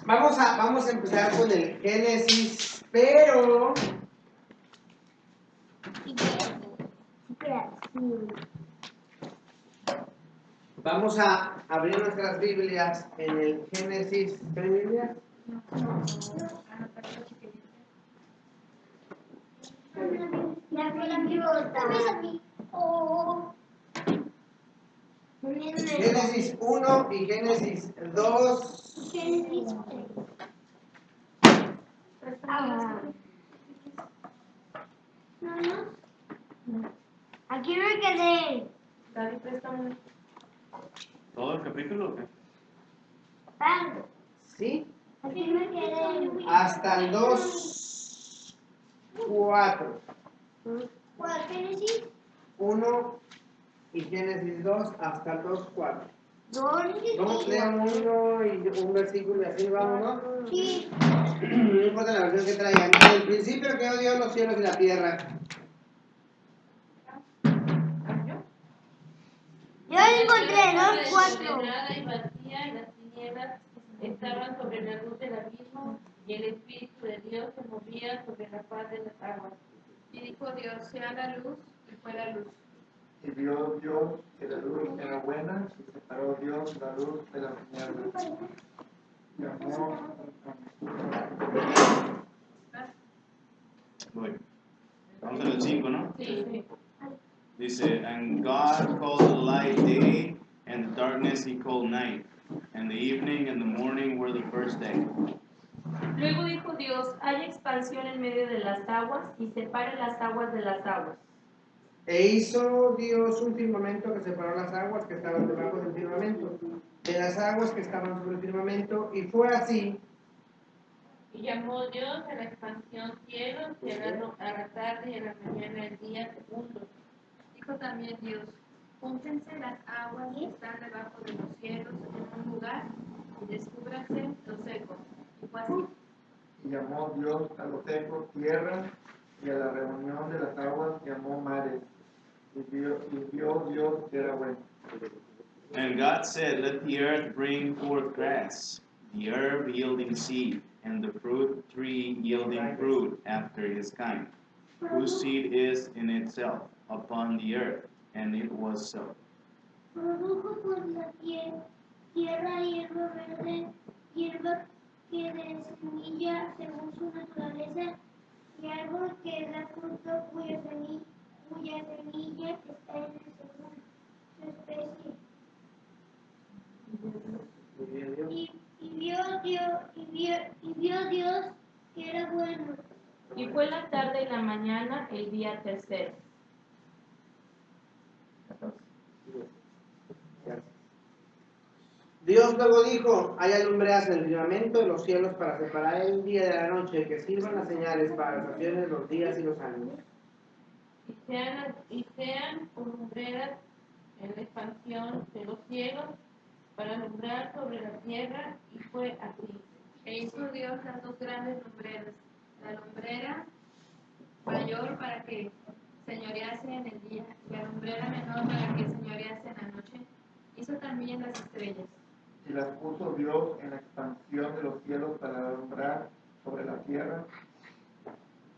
Vamos a empezar con el Génesis, pero vamos a abrir nuestras Biblias en el Génesis. ¿Tienen Biblia? Génesis 1 y Génesis 2. Aquí me quedé. David, préstame. ¿Todo el capítulo o qué? Algo. ¿Sí? Aquí me quedé. Hasta el 2, 4. ¿Cuál Génesis? 1 y Génesis 2 hasta el 2, 4. ¿Dónde? Vamos a leer uno y un versículo y así vamos, ¿no? Sí. No importa la versión que traigan. En el principio creó Dios los cielos y la tierra. Yo encontré 2:4. Y vacía, y las tinieblas estaban sobre la luz del abismo, y el Espíritu de Dios se movía sobre la faz de las aguas. Y dijo Dios, sea la luz, y fue la luz. Y vio Dios que la luz era buena, y separó Dios la luz de la tinieblas. Llamó Bueno, estamos en el 5, ¿no? Sí. Dice, and God called the light day, and the darkness he called night. And the evening and the morning were the first day. Luego dijo Dios, hay expansión en medio de las aguas, y separe las aguas de las aguas. E hizo Dios un firmamento que separó las aguas que estaban debajo del firmamento de las aguas que estaban sobre el firmamento, y fue así. Y llamó Dios a la expansión cielos, y a la tarde y a la mañana el día segundo. Dijo también Dios, júntense las aguas que están debajo de los cielos en un lugar, y descúbranse lo seco. Y fue así. y llamó Dios a lo seco tierra, y a la reunión de las aguas llamó mares. Y vio Dios que era bueno. And God said, let the earth bring forth grass, the herb yielding seed, and the fruit tree yielding fruit after his kind, whose seed is in itself upon the earth. And it was so. Produjo por la tierra hierba verde, hierba que de semilla según su naturaleza, y árbol que da fruto cuya semilla está en el según su especie. Y vio Dios que era bueno. Y fue la tarde y la mañana el día tercero. Dios luego dijo, haya lumbreras en el firmamento de los cielos para separar el día de la noche, que sirvan las señales para las naciones, los días y los años. Y sean por lumbreras en la expansión de los cielos para alumbrar sobre la tierra, y fue así. E hizo Dios las dos grandes lumbreras, la lumbrera mayor para que señorease en el día, y la lumbrera menor para que señorease en la noche. Hizo también las estrellas. Y las puso Dios en la expansión de los cielos para alumbrar sobre la tierra,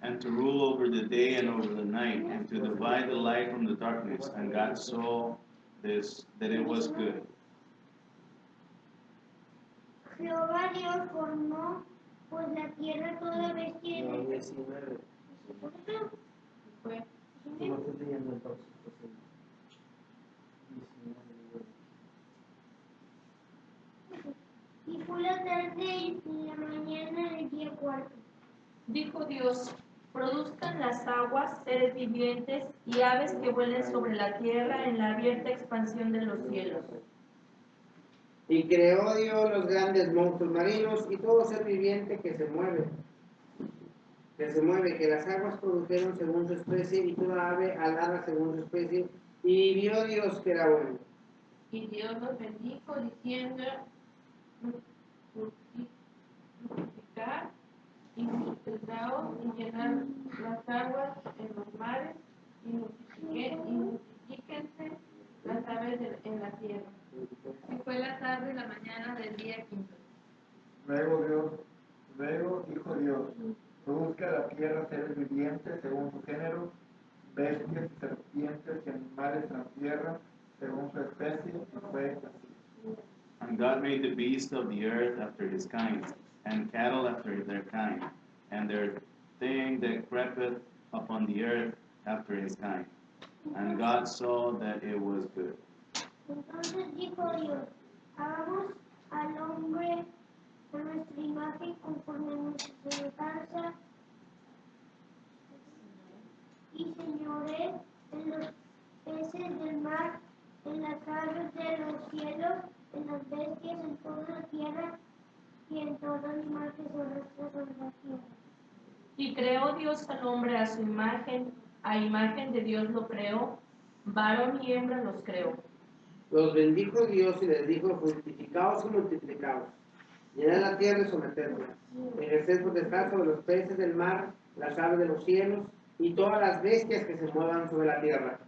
And to rule over the day and over the night, and to divide the light from the darkness. And God saw this, that it was good. Jehová Dios formó pues la tierra toda bestia No, de 19. Fue. No estoy leyendo entonces. y fue la tarde y la mañana del día cuarto. Dijo Dios, produzcan las aguas seres vivientes y aves que vuelen sobre la tierra en la abierta expansión de los cielos. Y creó Dios los grandes monstruos marinos y todo ser viviente que se mueve, que las aguas produjeron según su especie, y toda ave alada según su especie, y vio Dios que era bueno. Y Dios los bendijo diciendo, fructificar y multiplicaos y llenar las aguas en los mares, y multiplíquense las aves en la tierra. Y fue la tarde y la mañana del día quinto. Luego dijo Dios, produzca la tierra seres vivientes según su género, bestias, serpientes y animales en la tierra según su especie, y fue así. And God made the beasts of the earth after his kind, and cattle after their kind, and their thing that creepeth upon the earth after his kind. And God saw that it was good. Entonces dijo Dios, hagamos al hombre a nuestra imagen conforme a nuestra semejanza y señoré en los peces del mar, en las aves de los cielos, en las bestias, en toda la tierra y en todo animal que se arrastra sobre la tierra. Y creó Dios al hombre a su imagen, a imagen de Dios lo creó, varón y hembra los creó. Los bendijo Dios y les dijo, fructificaos y multiplicaos, llenad la tierra y sometedla, ejerced potestad sobre los peces del mar, las aves de los cielos y todas las bestias que se muevan sobre la tierra.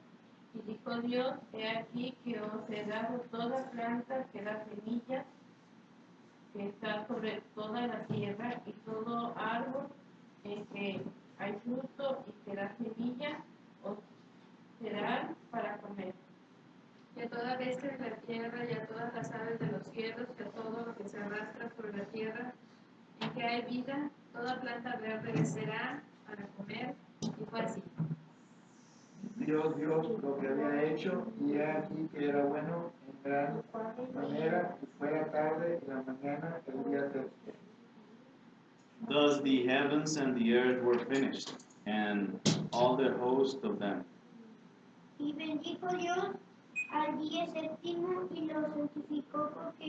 Y dijo Dios, he aquí que os he dado toda planta que da semillas, que está sobre toda la tierra, y todo árbol en que hay fruto y que da semilla, os serán para comer. Y a toda bestia de la tierra, y a todas las aves de los cielos, y a todo lo que se arrastra sobre la tierra, en que hay vida, toda planta verde les será para comer. Y fue así. Dios lo que había hecho, y he aquí que era bueno en gran manera, y fue la tarde y la mañana el día sexto. Thus the heavens and the earth were finished, and all the host of them. Y bendijo Dios al día séptimo y lo santificó porque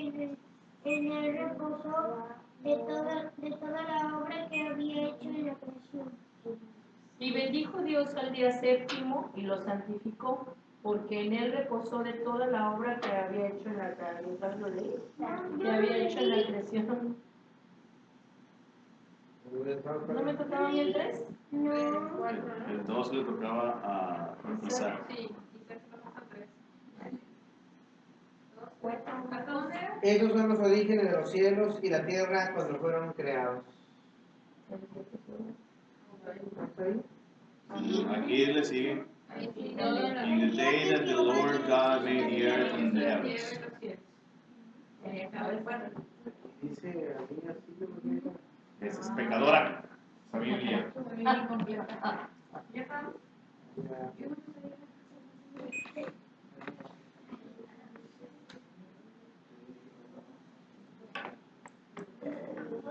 en él reposó de toda la obra que había hecho en la creación. Y bendijo Dios al día séptimo y lo santificó, porque en él reposó de toda la obra que había hecho en la creación. Que había hecho en la creación. ¿No me tocaba a mí el 3? No, El 2 le tocaba a Isaac. Sí, Isaac lo 3. ¿Hasta dónde era? Esos son los orígenes de los cielos y la tierra cuando fueron creados. ¿Está ahí? Aquí le sigue. Ahí sí, toda la In the day that the Lord God made the earth and the tierra heavens. y los cielos. Ahí acaba el párrafo. Dice aquí así, lo mismo. Esa es pecadora. Esa Biblia. Muy incompleta. ¿Ya estamos? Ya.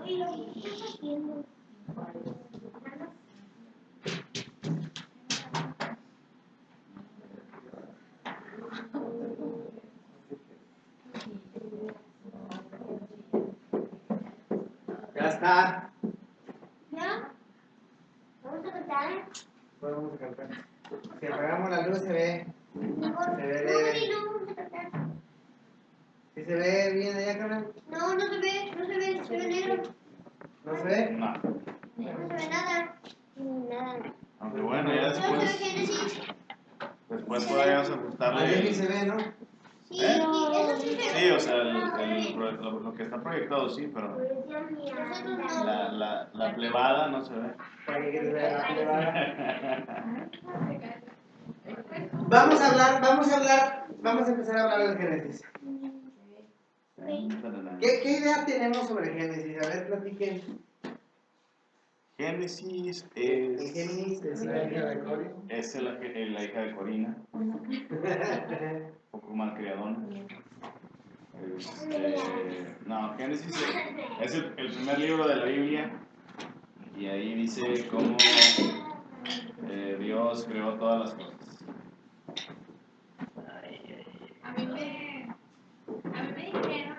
y lo que estás haciendo. Ya está. ¿Ya? ¿Vamos a cantar? Podemos cantar. Si apagamos la luz se ve. Mejor. Se ve No, leve. no vamos a cantar. ¿Sí se ve bien allá, Carmen? No, no se ve negro. ¿No se ve? No. No se ve nada. Nada. Aunque bueno, ya No se ve después Génesis. podríamos A ajustarle. ver si se ve, ¿no? Sí, ¿Eh? eso sí se ve. Sí, o sea, lo que está proyectado sí, pero Nosotros no. la plebada no se ve. Para que se vea la plebada. Vamos a empezar a hablar del Génesis. ¿Qué idea tenemos sobre Génesis? A ver, platiquen. Génesis El Génesis es La hija de Cori. la hija de Corina, un poco malcriadona. No, Génesis es el primer libro de la Biblia y ahí dice cómo Dios creó todas las cosas. A mí me dijeron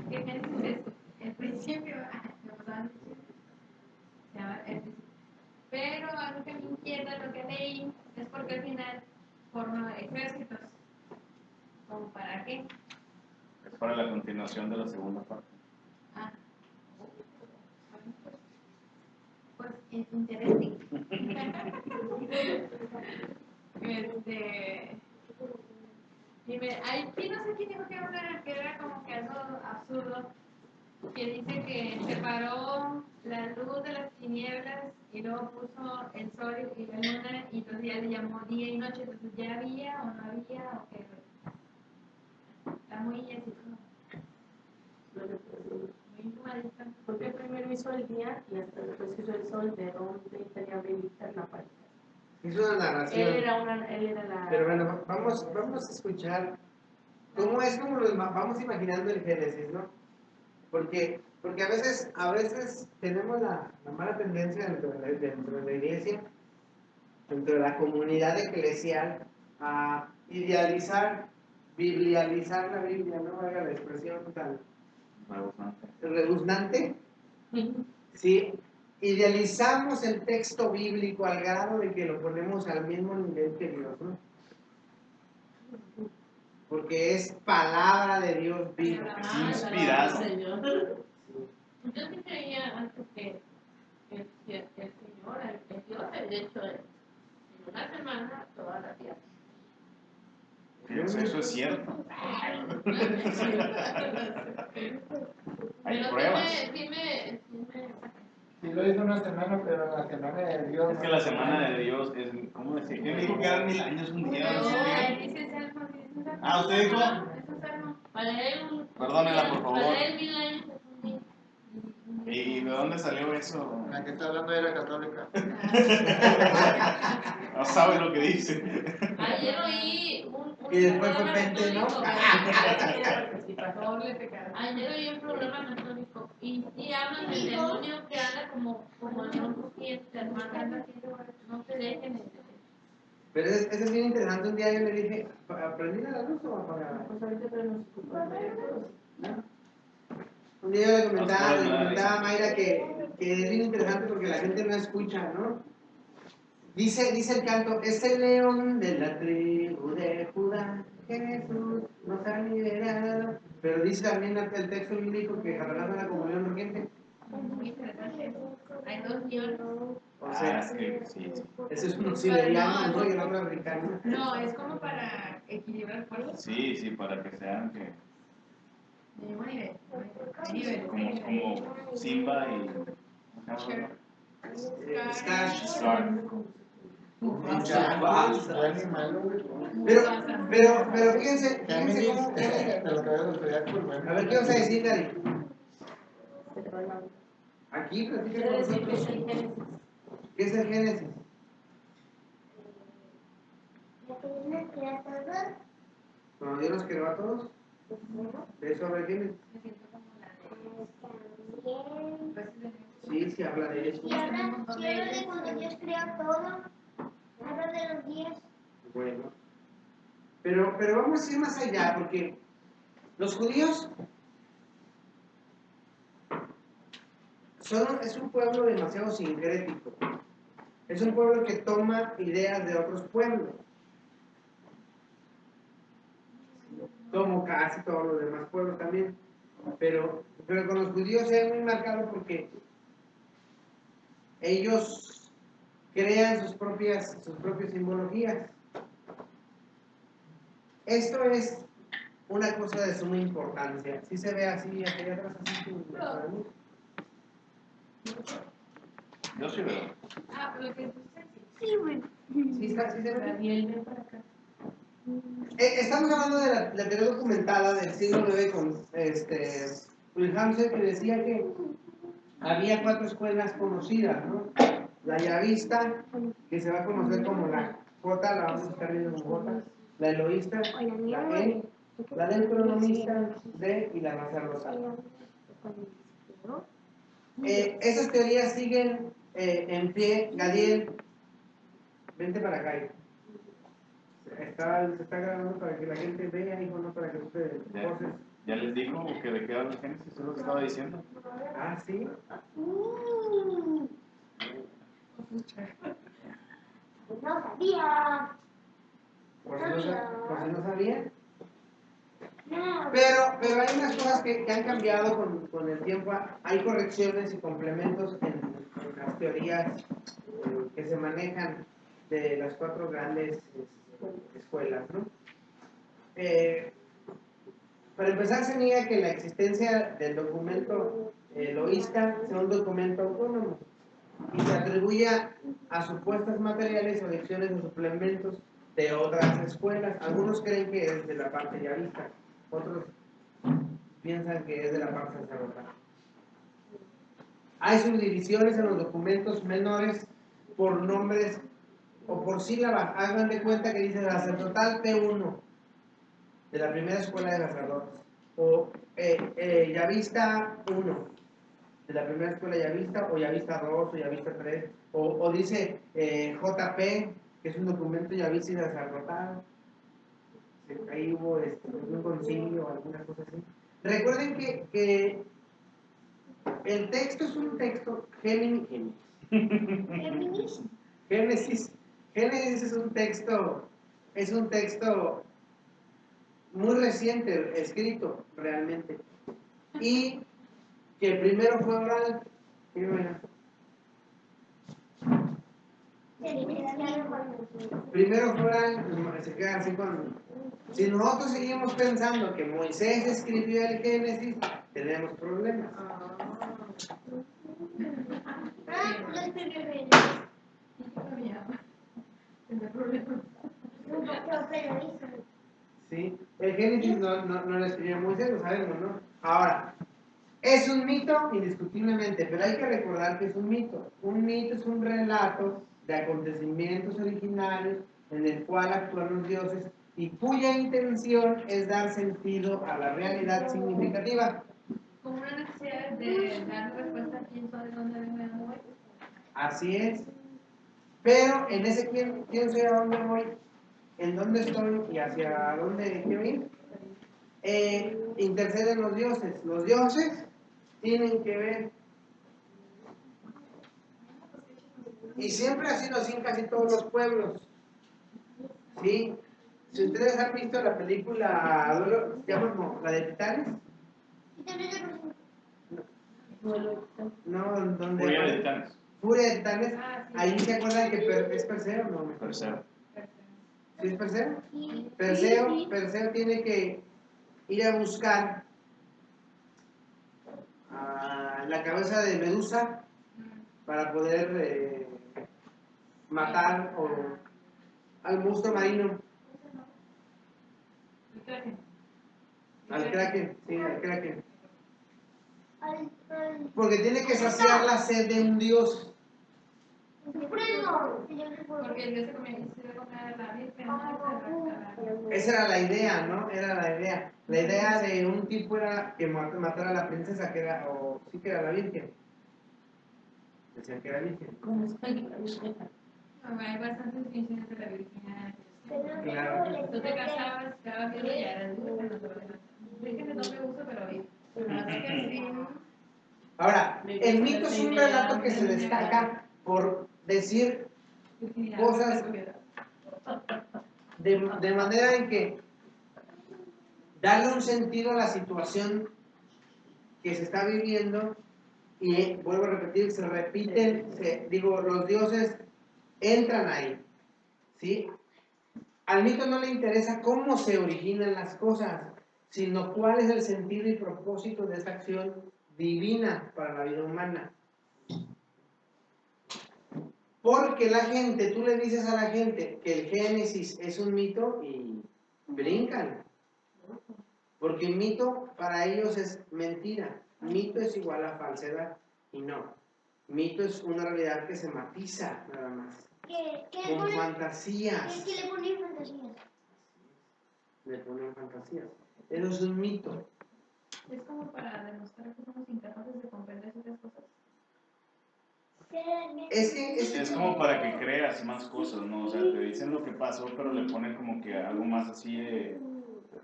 que Génesis es el principio, me pasaban diciendo, se llama el principio. Pero algo que me inquieta, lo que leí, es porque al final forma ejércitos. ¿Cómo para qué? Es para la continuación de la segunda parte. Ah, pues es interesante. Aquí no sé quién dijo que era como que algo absurdo, que dice que separó la luz de las tinieblas y luego puso el sol y la luna y entonces ya le llamó día y noche, entonces ya había o no había o qué. Está muy así como muy humanista. Porque primero hizo el día y hasta después hizo el sol, de donde tenía bendita la pareja. Es una narración. Él era la... Pero bueno, vamos a escuchar cómo es como vamos imaginando el Génesis, ¿no? Porque a veces tenemos la mala tendencia dentro de la iglesia, dentro de la comunidad eclesial, a idealizar, biblializar la Biblia, no valga la expresión tan rebuznante. Sí, idealizamos el texto bíblico al grado de que lo ponemos al mismo nivel que Dios, ¿no? Porque es palabra de Dios viva. Es inspirado. Yo sí creía antes que el Señor, el Dios, había hecho en una semana toda la tierra. Eso es cierto. Hay Pero pruebas. sí me Sí lo hizo una semana, pero la semana de Dios... Es que la semana de Dios es, ¿cómo decir? ¿Quién dijo que eran 1000 años un día? No sé qué. dice Salmo, dice Salmo. Ah, ¿usted dijo? Es un Salmo. Para él, Perdónela, por favor. Para él 1000 años es un día. ¿Y de dónde salió eso? La que está hablando era católica. No sabe lo que dice. Ayer oí un Y después fue programa Pente, ¿no? católico. Ayer oí un programa católico y hablan del demonio que anda como en un coquete, hermano, anda haciendo, no se dejen. Pero eso es bien interesante. Un día yo le dije, ¿aprendí la luz o apagada? Pues ahorita pero no se ocupa. ¿No? Un día yo le comentaba Oscuro, a Mayra que es bien interesante porque la gente no escucha, ¿no? Dice el canto, es el león de la tribu de Judá, Jesús nos ha liberado. Pero dice también el texto bíblico que Satanás es la comunión urgente. Muy interesante. Hay dos guiones. O sea, sí. ese es uno siberiano, ¿no? Y el otro africano. No, es como para equilibrar fuerzas. Sí, para que sean que De buen nivel. Hay niveles. como Simba y Scar. Scar. Bueno y malo. Pero fíjense Géminis, cómo... de lo que veo los zodiacos, bueno. A ver, ¿qué vas a decir, Gary? Aquí, platícame Quiere con decir que es nosotros. el Génesis. ¿Qué es el Génesis? La que Dios nos crea a todos, Cuando Dios nos creó a todos, ¿de eso habla el Génesis? también. Sí, habla de eso. Y habla de cuando Dios crea todo, habla de los días. Bueno. Pero vamos a ir más allá, porque los judíos es un pueblo demasiado sincrético. Es un pueblo que toma ideas de otros pueblos, como casi todos los demás pueblos también. Pero con los judíos es muy marcado porque ellos crean sus propias simbologías. Esto es una cosa de suma importancia. Si se ve así, aquí atrás, así. Yo sí veo. Lo que dice Sí, bueno. ¿Sí se ve? Daniel, ven para acá. Estamos hablando de la teoría documentada del siglo IX con Wilhelm que decía que había 4 escuelas conocidas, ¿no? La yavista, que se va a conocer como la J, la vamos a estar viendo como J, la eloísta, la E, la deuteronomista, D y la sacerdotala. Esas teorías siguen en pie. Gadiel, vente para acá. Se está grabando para que la gente vea, hijo, no para que tú te poses. Ya les digo que de qué habla el Génesis, es lo que estaba diciendo. Ah, sí. No sabía. Por si no sabían. No. Pero hay unas cosas que han cambiado con el tiempo. Hay correcciones y complementos en las teorías que se manejan de las 4 grandes escuelas, ¿no? Para empezar, se niega que la existencia del documento eloísta sea un documento autónomo y se atribuye a supuestas materiales o lecciones o suplementos de otras escuelas. Algunos creen que es de la parte yavista, otros piensan que es de la parte sacerdotal. Hay subdivisiones en los documentos menores por nombres o por sílabas. Hagan de cuenta que dice sacerdotal P1 de la primera escuela de sacerdotes, o yavista 1 de la primera escuela yavista, o yavista 2 o yavista 3, o dice JP, que es un documento yavista y sacerdotal. Ahí hubo un concilio o alguna cosa así. Recuerden que el texto es un texto Génesis es un texto muy reciente escrito realmente, y que primero fue oral. Primero fue oral, se queda así con... Si nosotros seguimos pensando que Moisés escribió el Génesis, tenemos problemas. Lo escribió bien. Pero hizo. ¿Sí? El Génesis no lo escribió Moisés, lo sabemos, ¿no? Ahora, es un mito, indiscutiblemente, pero hay que recordar que es un mito. Un mito es un relato de acontecimientos originarios en el cual actúan los dioses y cuya intención es dar sentido a la realidad significativa. Como una necesidad de dar respuesta a quién soy, dónde vengo y a dónde voy. Así es. Pero en ese quién soy, a dónde voy, en dónde estoy y hacia dónde quiero ir, interceden los dioses. Los dioses tienen que ver. Y siempre ha sido así en casi todos los pueblos. ¿Sí? Si ustedes han visto la película, ¿se llama la de Titanes? No, donde... Furia de Titanes. Furia de Titanes. Ah, sí. Ahí se acuerdan que es Perseo, ¿no? Perseo. ¿Sí es Perseo? Sí. Perseo tiene que ir a buscar la cabeza de Medusa para poder matar al monstruo marino. Al Kraken, sí, al Kraken. Porque tiene que saciar la sed de un dios. Porque el Dios se comió a la Virgen, ¿no? Esa era la idea, ¿no? Era la idea. La idea de un tipo era que matara a la princesa, que era, o sí que era la Virgen. Decían que era virgen. ¿Cómo soy la Virgen? Hay bastantes definiciones de la virginidad. Claro. Tú te casabas, quedabas viendo y ya eras virgen. Virgen no me gusta, pero bien. Así que sí. Ahora, el mito es un relato que se destaca por decir cosas de manera en que darle un sentido a la situación que se está viviendo, y vuelvo a repetir, se repiten, los dioses entran ahí, ¿sí? Al mito no le interesa cómo se originan las cosas, sino cuál es el sentido y propósito de esa acción divina para la vida humana. Porque la gente, tú le dices a la gente que el Génesis es un mito y brincan. Porque mito para ellos es mentira. Mito es igual a falsedad. Y no. Mito es una realidad que se matiza nada más. Con fantasías. ¿Qué le ponen fantasías? Le ponen fantasías. Eso es un mito. Es como para demostrar que somos incapaces de comprender ciertas cosas. Es como para que creas más cosas, ¿no? O sea, te dicen lo que pasó, pero le ponen como que algo más así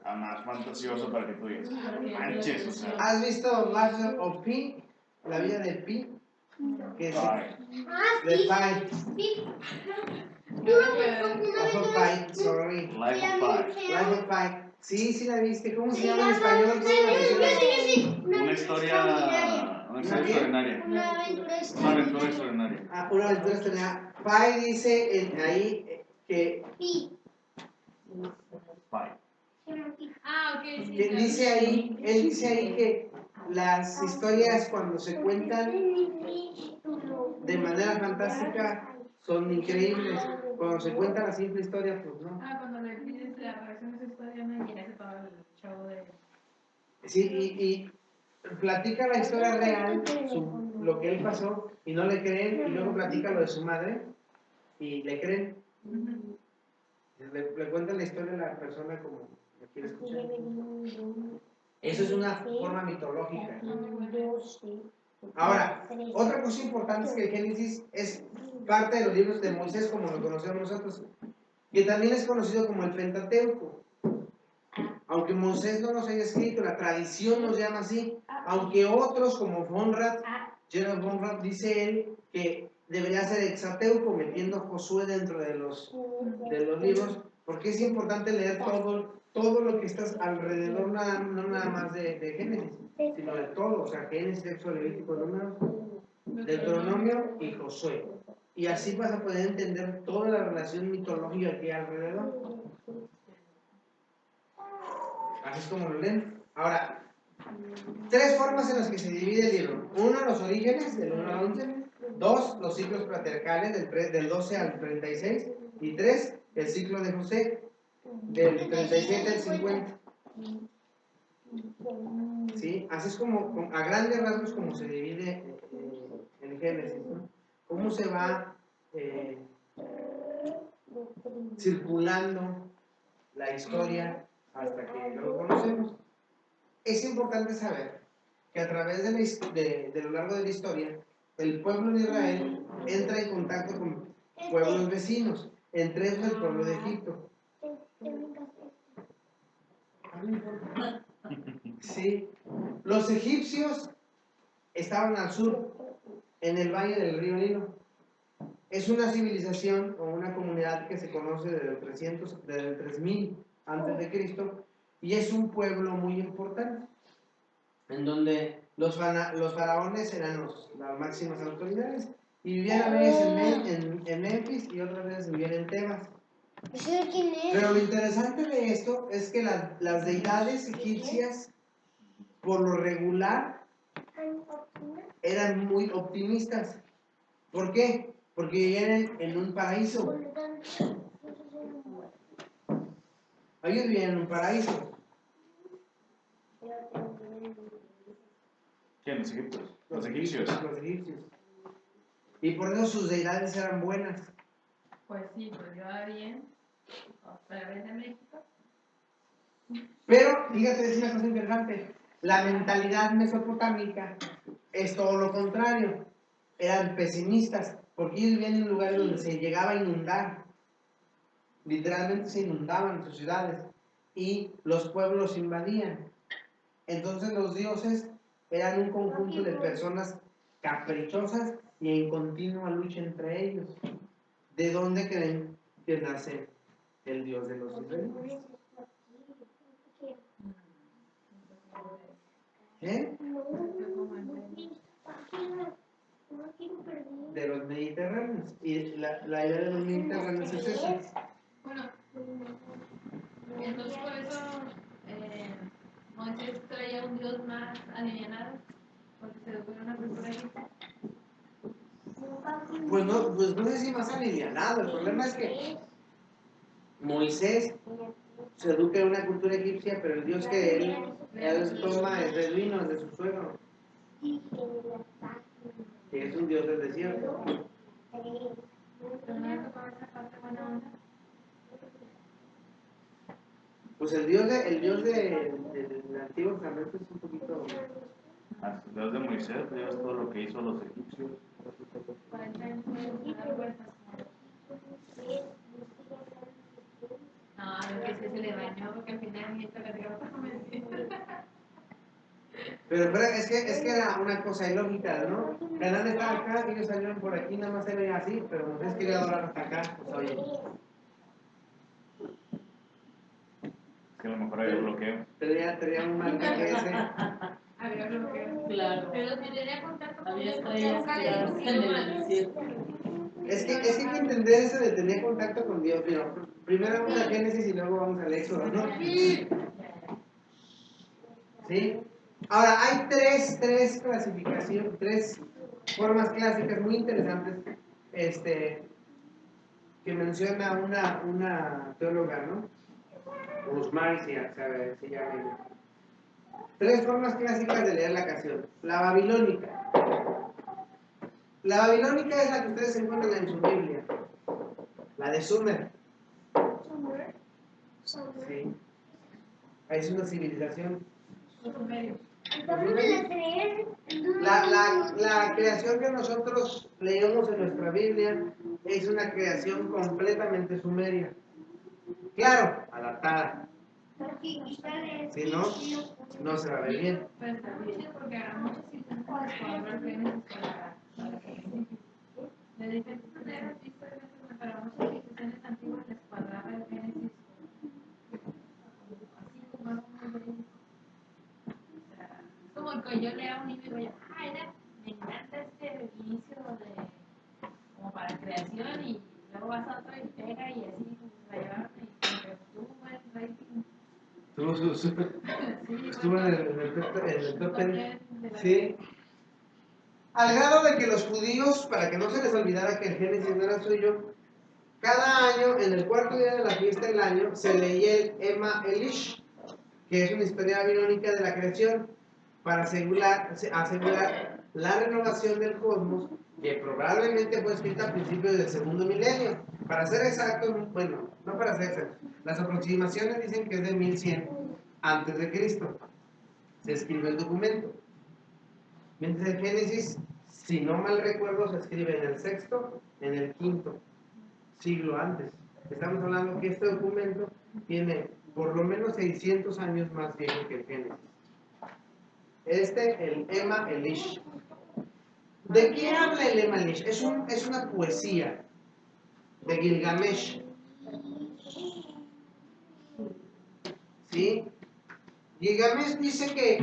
más fantasioso para que tú digas, manches, o sea. ¿Has visto Life of Pi? La vida de Pi. Que es de Pi. Life of Pi, sorry. Life of Pi. Life of Pi. Sí, la viste. ¿Cómo se llama en español? Una historia extraordinaria. Una aventura Una aventura extraordinaria. Una aventura extraordinaria. Pi dice ahí que Pi. Pi. Ah, ok, sí. Él dice ahí que las historias cuando se cuentan de manera fantástica son increíbles. Cuando se cuenta la simple historia, pues no. Ah, cuando le pides la reacción de esa historia, no, y en ese todo el chavo de... Sí, y platica la historia real, lo que él pasó, y no le creen, y luego platica lo de su madre, y le creen. Le cuenta la historia a la persona como lo quiere escuchar. Eso es una forma mitológica. Ahora, otra cosa importante es que el Génesis es parte de los libros de Moisés, como lo conocemos nosotros, que también es conocido como el Pentateuco. Aunque Moisés no los haya escrito, la tradición los llama así, aunque otros como Gerald von Rath, dice él que debería ser Hexateuco, metiendo Josué dentro de los libros, porque es importante leer todo lo que está alrededor, no nada más de Génesis, sino de todo, o sea, Génesis, Éxodo, Levítico, Números, Deuteronomio y Josué. Y así vas a poder entender toda la relación mitológica que hay alrededor. Así es como lo leen. Ahora, 3 formas en las que se divide el libro. 1, los orígenes, del 1 al 11. 2, los ciclos patriarcales, del 12 al 36. Y 3, el ciclo de José, del 37 al 50. ¿Sí? Así es como, a grandes rasgos, como se divide el Génesis, ¿no? Cómo se va circulando la historia hasta que lo conocemos. Es importante saber que a través de lo largo de la historia, el pueblo de Israel entra en contacto con pueblos vecinos, entre ellos el pueblo de Egipto. Sí. Los egipcios estaban al sur, en el valle del río Nilo. Es una civilización o una comunidad que se conoce desde el 3000 antes de Cristo, y es un pueblo muy importante, en donde los faraones eran las máximas autoridades, y vivían a veces en Memphis y otras veces vivían en Tebas. Pero lo interesante de esto es que las deidades egipcias, por lo regular, eran muy optimistas. ¿Por qué? Porque vivían en un paraíso. Ellos vivían en un paraíso. ¿Quién? ¿Los egipcios? Los egipcios. Los egipcios. Y por eso sus deidades eran buenas. Pues sí, pues yo va bien. Otra vez de México. Pero, fíjate, es una cosa interesante. La mentalidad mesopotámica es todo lo contrario. Eran pesimistas, porque ellos vivían en lugares donde se llegaba a inundar. Literalmente se inundaban sus ciudades y los pueblos invadían. Entonces los dioses eran un conjunto de personas caprichosas y en continua lucha entre ellos. ¿De dónde creen que nace el dios de los israelitas? ¿Eh? De los mediterráneos. Y la idea de los mediterráneos es esa. Bueno, entonces por eso Moisés traía un Dios más alienado, porque se educó en una cultura egipcia. Pues no sé si más alivianado. El problema es que Moisés se educa en una cultura egipcia, pero el Dios que él toma es beduino, es de su suegro, que es un Dios del desierto. Pero no le tocaba esa parte buena onda. Pues el Dios del Antiguo Testamento es un poquito... El Dios de Moisés, Dios todo lo que hizo a los egipcios. Para echar dar vueltas. No, es que se le bañó porque al final ni esta la dio para mentir. Pero es que era una cosa ilógica, ¿no? Canaán estaba acá, ellos salieron por aquí, nada más se veía así, pero Moisés quería adorar hasta acá, pues oye. Que a lo mejor había bloqueo. Tenía un mal GPS. Había bloqueo. Claro. Pero si tenía contacto con Había Dios, estrellas nunca le tiradas dijo en el idiomas. desierto. Es que hay que entender eso de tener contacto con Dios. Mira, Primero vamos a Génesis y luego vamos al Éxodo, ¿no? ¿Sí? Ahora, hay tres clasificaciones, tres formas clásicas muy interesantes que menciona una teóloga, ¿no? Usmari se llama ella. Tres formas clásicas de leer la canción. La babilónica. La babilónica es la que ustedes encuentran en su Biblia. La de Sumer. Sí. Es una civilización. La creación que nosotros leemos en nuestra Biblia es una creación completamente sumeria. Claro, adaptada. Si no, no se va a ver bien. Pues está muy chido porque a muchos civilizaciones cuadrar Génesis para que de diferentes maneras, para muchas civilizaciones antiguas les cuadraba el Génesis así como algo muy bello. O sea, es como que yo lea un libro y yo, me encanta este inicio como para creación y luego vas a otro y pega y así la llevaron y como que estuvo en rating. Estuvo en el top 10. Sí. Al grado de que los judíos, para que no se les olvidara que el Génesis no era suyo, cada año, en el cuarto día de la fiesta del año, se leía el Ema Elish, que es una historia babilónica de la creación, para asegurar la renovación del cosmos, que probablemente fue escrita a principios del segundo milenio. Para ser exactos, bueno, no para ser exactos, las aproximaciones dicen que es de 1100 antes de Cristo. Se escribe el documento. Mientras el Génesis, si no mal recuerdo, se escribe en el sexto, en el quinto siglo antes. Estamos hablando que este documento tiene por lo menos 600 años más viejo que el Génesis. El Ema Elish. ¿De qué habla el Ema Elish? Es una poesía de Gilgamesh. ¿Sí? Gilgamesh dice que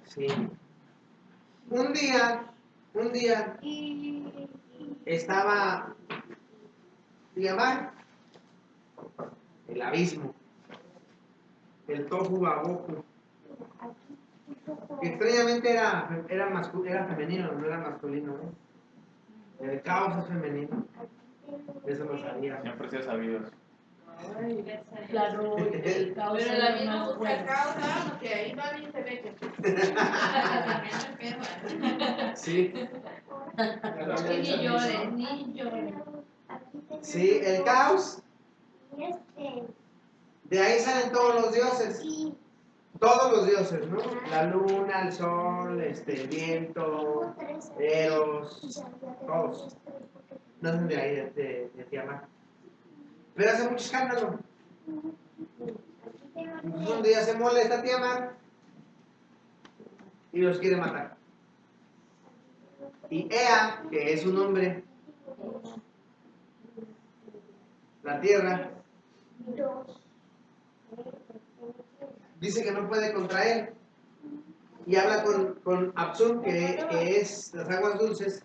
sí. Un día estaba Tiamat, el abismo, el Tohu Wabohu, que extrañamente era femenino, no era masculino, ¿eh? El caos es femenino, eso lo sabía. Siempre se ha sabido eso. Claro, el caos Pero es la lo misma más busca bueno. causa, porque ahí todavía se ve que Sí, ni llores. sí, el caos, de ahí salen todos los dioses. Todos los dioses, ¿no? La luna, el sol, el viento, Eros, todos. Nacen de ahí, de Tiamat. Pero hace mucho escándalo. Entonces un día se molesta Tiamat y los quiere matar. Y Ea, que es un hombre, la tierra, dice que no puede contra él. Y habla con Absun, que es las aguas dulces,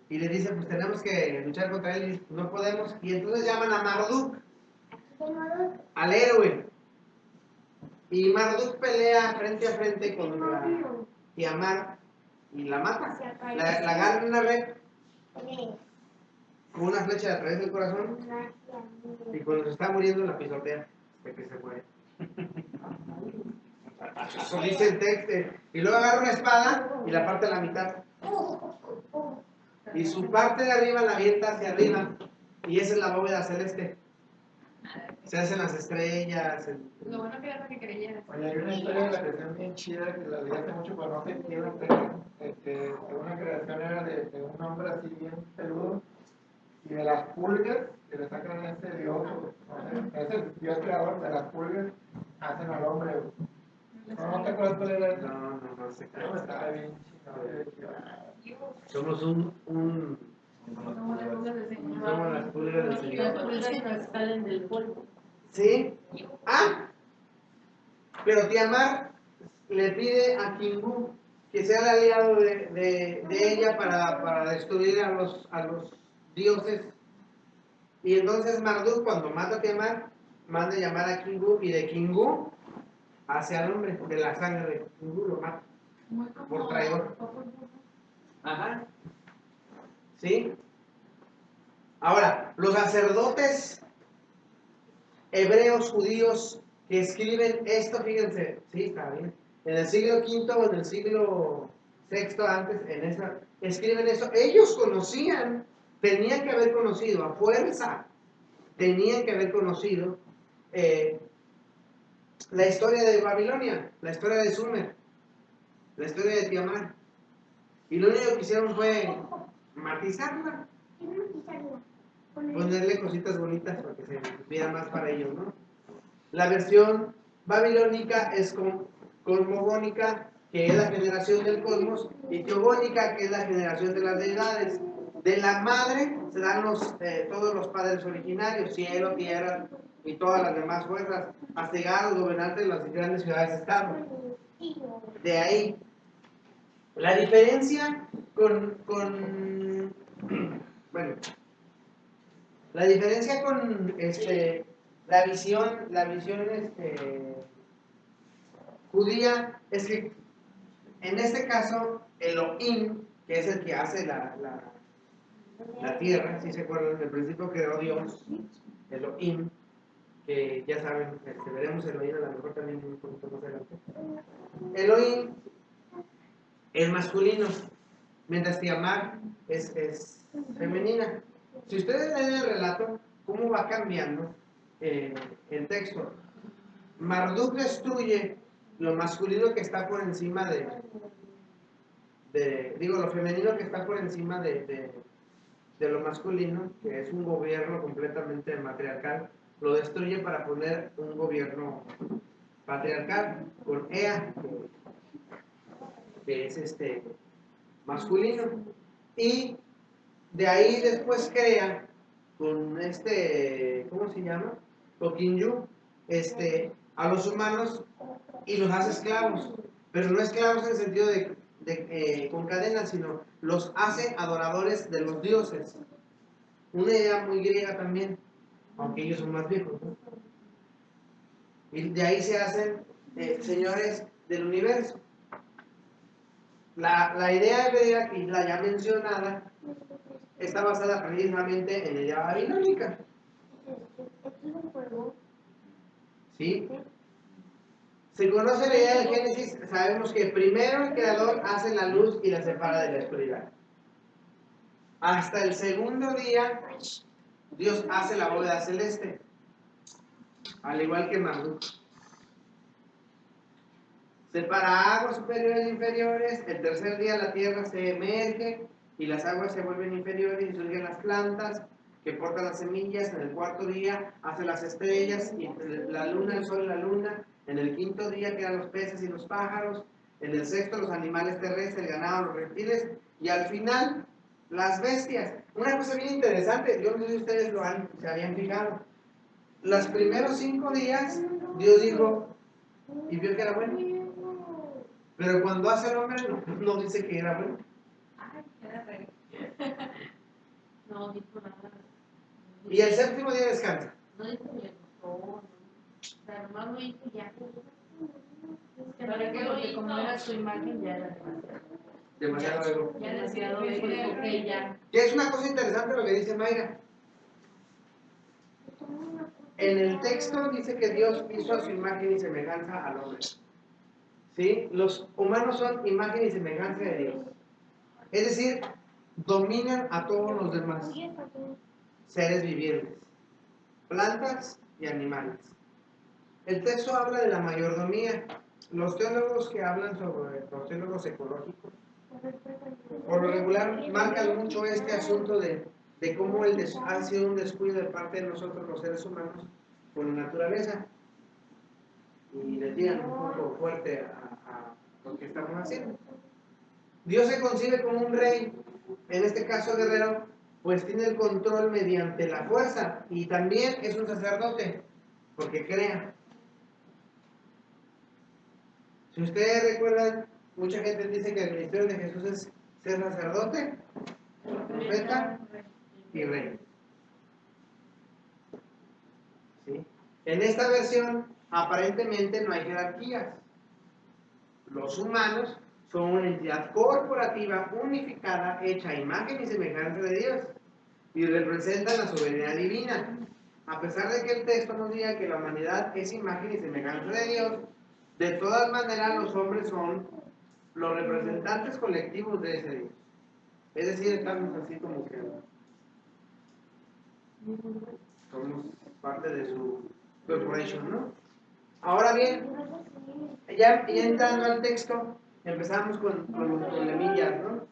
y le dice, pues tenemos que luchar contra él, y no podemos. Y entonces llaman a Marduk, al héroe. Y Marduk pelea frente a frente contra Tiamat y la mata. La agarra en una red con una flecha a través del corazón, y cuando se está muriendo la pisotea hasta que se muere. Eso dice el texto. Y luego agarra una espada y la parte a la mitad. Y su parte de arriba la avienta hacia arriba. Y esa es la bóveda celeste. Se hacen las estrellas. Lo bueno que era lo que creyeras. Oye, hay una historia de la creación bien chida que la leí hace mucho, pero no sé quién una creación era de un hombre así bien peludo, y de las pulgas que le sacan a ese dios, no sé, ese dios creador de las pulgas, hacen al hombre. ¿No te acuerdas cuál era eso? No sé. No, estaba bien chido. Somos Somos las pulgas del Señor. somos las pulgas del Las Señor. pulgas que salen del polvo. ¿Sí? Pero Tiamat le pide a Kingu que sea el aliado de ella para destruir a los dioses Y entonces Marduk, cuando mata a Tiamat, manda llamar a Kingu, y de Kingu hace al hombre, de la sangre de Kingu lo mata por traidor. Ajá. ¿Sí? Ahora, los sacerdotes hebreos, judíos, que escriben esto, fíjense, sí, está bien, en el siglo V o en el siglo VI antes, escriben eso, ellos conocían, tenían que haber conocido, a fuerza, tenían que haber conocido la historia de Babilonia, la historia de Sumer, la historia de Tiamat, y lo único que hicieron fue matizarla, ponerle cositas bonitas para que se viera más para ellos, ¿no? La versión babilónica es cosmogónica, que es la generación del cosmos, y teogónica, que es la generación de las deidades. De la madre se dan todos los padres originarios, cielo, tierra y todas las demás fuerzas, hasta llegar a los gobernantes de las grandes ciudades-estado. De ahí. La diferencia bueno, la diferencia con la visión judía es que en este caso Elohim, que es el que hace la tierra, si se acuerdan, del principio creó Dios, Elohim, que ya saben, veremos Elohim a lo mejor también un poquito más adelante. Elohim es masculino, mientras que Tiamat es femenina. Si ustedes leen el relato, cómo va cambiando el texto. Marduk destruye lo masculino que está por encima lo femenino que está por encima de lo masculino, que es un gobierno completamente matriarcal, lo destruye para poner un gobierno patriarcal con Ea, que es masculino, y de ahí después crea con ¿cómo se llama? Tokinyu, a los humanos y los hace esclavos, pero no esclavos en el sentido con cadenas, sino los hace adoradores de los dioses. Una idea muy griega también, aunque ellos son más viejos, ¿no? Y de ahí se hacen señores del universo. La idea hebrea, y la ya mencionada, está basada precisamente en la idea babilónica. ¿Sí? Se conoce la idea del Génesis, sabemos que primero el Creador hace la luz y la separa de la oscuridad. Hasta el segundo día, Dios hace la bóveda celeste, al igual que Marduk. Separa aguas superiores e inferiores, el tercer día la tierra se emerge y las aguas se vuelven inferiores y surgen las plantas que portan las semillas. En el cuarto día hace las estrellas, y la luna, el sol y la luna. En el quinto día quedan los peces y los pájaros. En el sexto los animales terrestres, el ganado, los reptiles. Y al final, las bestias. Una cosa bien interesante, yo no sé si ustedes se habían fijado. Los primeros 5 días, Dios dijo, y vio que era bueno. Pero cuando hace el hombre, no dice que era bueno. Ay, era rey. No dijo nada. Y el séptimo día descansa. No dijo ni el gustó. Pero nomás lo hizo ya. ¿Para qué? Porque como era su imagen ya era Demasiado ego. Ya demasiado decidió ego, ok, ya. Que es una cosa interesante lo que dice Mayra. En el texto dice que Dios hizo a su imagen y semejanza al hombre. ¿Sí? Los humanos son imagen y semejanza de Dios. Es decir, dominan a todos los demás seres vivientes, plantas y animales. El texto habla de la mayordomía. Los teólogos que hablan sobre los teólogos ecológicos, por lo regular, marcan mucho este asunto de cómo ha sido un descuido de parte de nosotros los seres humanos con la naturaleza, y le tiran un poco fuerte a lo que estamos haciendo. Dios se concibe como un rey, en este caso guerrero, pues tiene el control mediante la fuerza, y también es un sacerdote, porque crea. Si ustedes recuerdan, mucha gente dice que el ministerio de Jesús es ser sacerdote, profeta y rey. En esta versión, aparentemente no hay jerarquías. Los humanos son una entidad corporativa unificada, hecha a imagen y semejanza de Dios, y representan la soberanía divina. A pesar de que el texto nos diga que la humanidad es imagen y semejanza de Dios, de todas maneras los hombres son los representantes colectivos de ese Dios. Es decir, estamos así como que somos parte de su corporation, ¿no? Ahora bien, ya entrando al texto, empezamos con los problemillas, ¿no?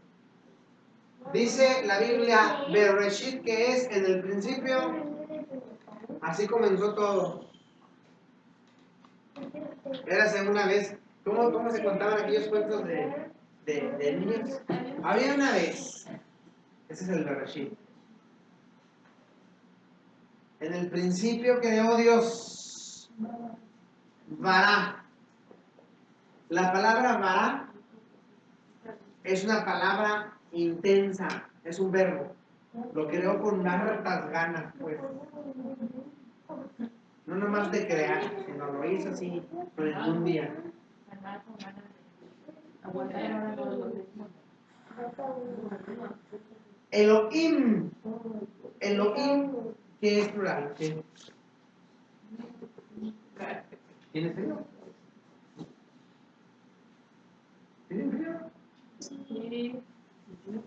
Dice la Biblia, Bereshit, que es en el principio, así comenzó todo. Érase una vez, ¿cómo se contaban aquellos cuentos de niños? Había una vez, ese es el Bereshit. En el principio creó Dios, Vará. La palabra vará es una palabra intensa, es un verbo. Lo creó con hartas ganas, pues. No nomás de crear, sino lo hizo así, con un día. Elohim, ¿qué es plural? ¿Qué? ¿Tienes frío? ¿Tienes frío? Sí.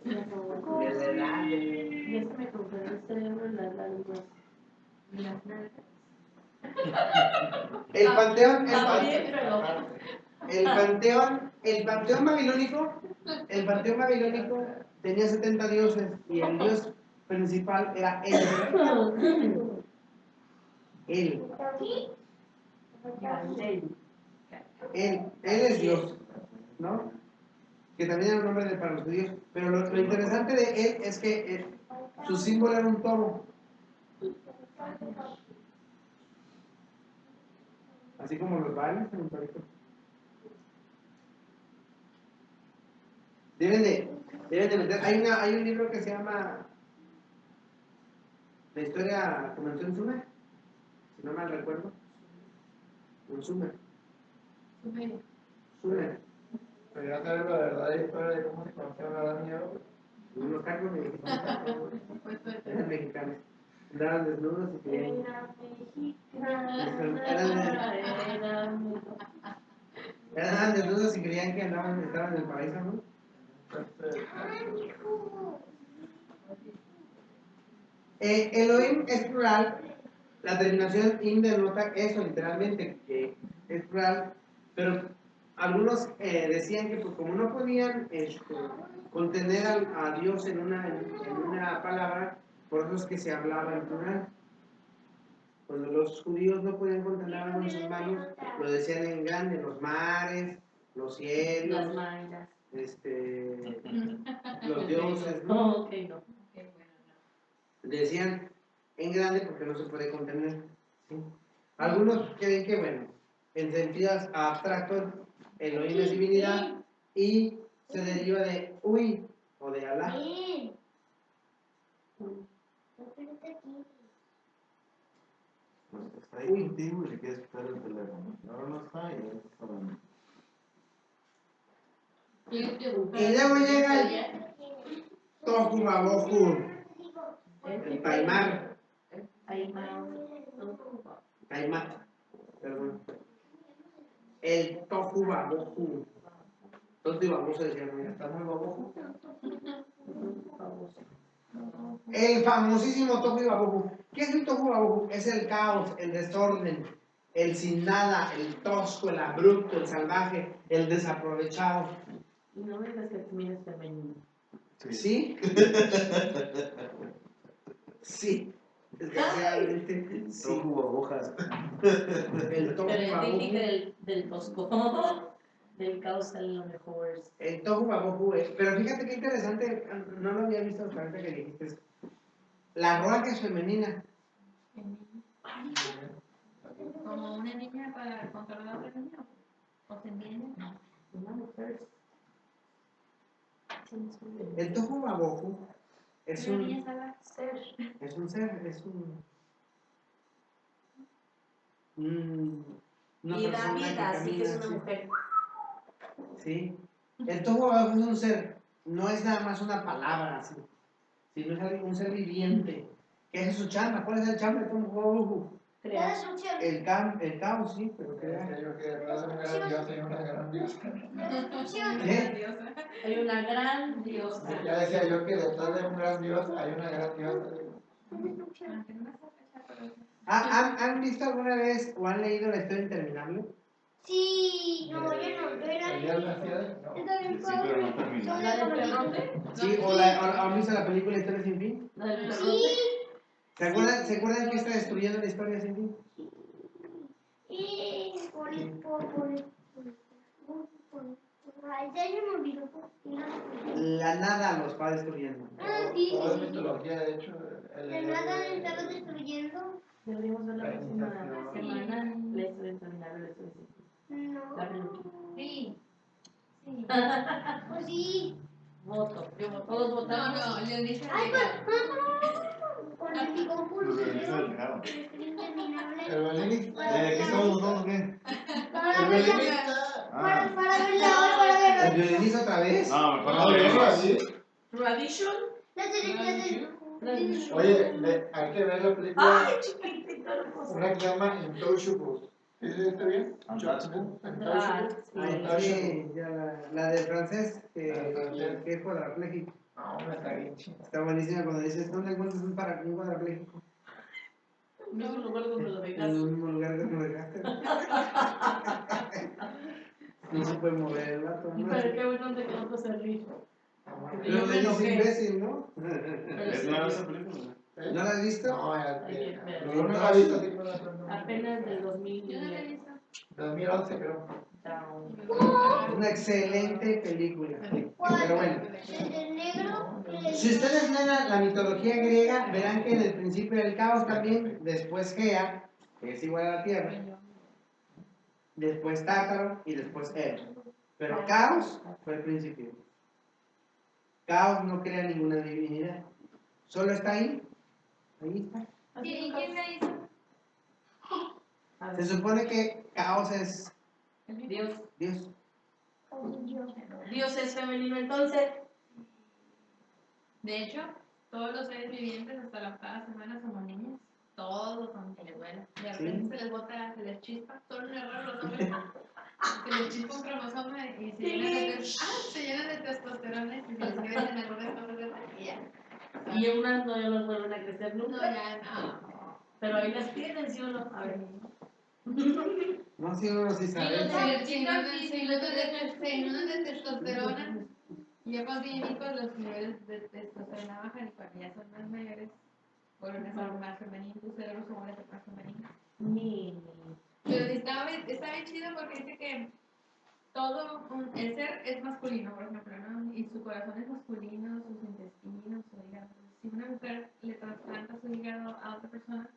De verdad. Ya se me congeló el cerebro en las lágrimas. El panteón, el panteón babilónico tenía 70 dioses y el dios principal era él. Él es Dios, ¿no? Que también era un nombre para los judíos. Pero lo interesante de él es que su símbolo era un toro. Así como los bailes en el torito. Deben de meter. Hay un libro que se llama La historia comenzó en Sumer, si no mal recuerdo. En Sumer. Pero ya sabes la verdadera historia de cómo se conocieron Adán y Eva. Unos cargos eran mexicanos. Andaban desnudos y querían. Eran desnudos y creían que estaban en el paraíso, ¿no? Elohim es plural. La terminación in denota eso literalmente, que es plural, pero algunos decían que pues como no podían contener a Dios en una palabra, por eso es que se hablaba en plural. Cuando los judíos no podían contener algo en sus manos, lo decían en grande: los mares, los cielos, Las mayas. Los dioses, ¿no? Ok, no. Decían en grande porque no se puede contener, ¿sí? Algunos creen que, bueno, en sentidos abstractos, Elohim es divinidad y se deriva de Uy o de Alá. Está ahí contigo y le quieres quitar el teléfono. Ahora no está y él está hablando. Y luego llega el Tohu Wabohu, el Taimar. Taimat, perdón. El Tohu Wabohu. Tohu y baboso decían, mira, está muy baboso. El famosísimo Tohu y Wabohu. ¿Qué es el Tohu y Wabohu? Es el caos, el desorden, el sin nada, el tosco, el abrupto, el salvaje, el desaprovechado. Y no me digas que también es femenino. ¿Sí? Sí. Desgraciadamente, sí. Tofu agujas. El Tohu Pero y es Wabohu. típica del tosco. Del caos sale lo mejor. El Tohu Wabohu es. Pero fíjate qué interesante, no lo había visto hasta ahorita que dijiste eso. La roa que es femenina. Como una niña para controlar a otra niña. ¿O se entiende? Una mujer. El Tohu Wabohu es Una niña un sabe ser. ser, es un una Y persona David, que así que es camina una así. mujer. Sí. El tohu es un ser, no es nada más una palabra así, sino es un ser viviente. ¿Qué es su chamba? ¿Cuál es el chamba de tohu? La Crear. destrucción. El caos, sí, pero Que decía yo que detrás de un gran Dios hay una gran diosa. La destrucción. ¿Qué? Hay una gran diosa. Ya decía yo que detrás de un gran Dios hay una gran diosa. La destrucción. ¿Han visto alguna vez o han leído la historia interminable? Sí, no, yo no, pero era ¿El día de la ciudad? No. Está bien, Sí, pero no terminó. Son ¿La de del favorito. perrote? Sí, o han visto la película Historia sin fin. ¿La del perrote? Sí. ¿Se acuerdan que está destruyendo la historia sin fin? Y ay, ya yo me olvidó. La nada los va destruyendo. Ah, sí, Toda sí, sí. mitología, de hecho. De nada está destruyendo. Deberíamos ver la La próxima iniciación. semana la historia interminable de esto. No. La película. Sí. Sí. Pues sí. Voto. Todos No, votamos. no, Leonisa Ay, legal. pues. Con el picón Los beneficios del pulsero. pecado. Interminable. El violinista. ¿De qué estamos votando qué? Para El verla. violinista. Ah. Para verla, para verla. ¿El violinista otra vez? No, mejor No, no yo leemos. así. Tradition. Oye, hay que ver la película. Ay, chiquitita hermosa. Una que se llama Intouchables. ¿Sí está bien? Untouchable. Ah, Ay, sí. sí, ya la del francés, La del francés. que es cuadrapléjico. No, me está bien chido. Está buenísima cuando dices, ¿dónde encuentras un cuadrapléjico? En el mismo lugar donde lo En el dejaste. mismo lugar que lo dejaste. No se puede mover el vato, Y ¿no? para qué bueno te quedó tu servicio. Pero Yo le me dice enojé. imbécil, ¿no? ¿Es nueva esa película? ¿Eh? ¿No la has visto? No, Hay que ver. yo no la he visto, así que no la tengo. Apenas del Yo no la he 2010. visto. 2011 creo. Una excelente película. Pero bueno, El negro. si ustedes leen la mitología griega, verán que en el principio del caos también, después Gea, que es igual a la Tierra, después Tártaro y después Eva. Pero caos fue el principio. Caos no crea ninguna divinidad. Solo está ahí. Ahí está. ¿Y quién la hizo? Se supone que caos es Dios. Dios. Dios es femenino, entonces. De hecho, todos los seres vivientes hasta la octava semana somos niños. Todos son iguales. De repente se les bota, se les chispa. Son un error los hombres. Se les chispa un cromosoma y se llenan de testosterona y se les quedan en algunas cosas de y ya. Y unas no los vuelven a crecer No, nunca. ya no. Pero ahí las tienen, ¿sí o no? A ver. No, si uno sí sabe. Se inundan de testosterona. Y ya cuando tienen hijos, los niveles de testosterona bajan y cuando ya son más mayores, vuelven a ser más femeninos. Tu cerebro se vuelve a ser más femenino. Pero sí está bien chido porque dice que el ser es masculino, por ejemplo, ¿no? Y su corazón es masculino, sus intestinos, su hígado. Si una mujer le trasplanta su hígado a otra persona,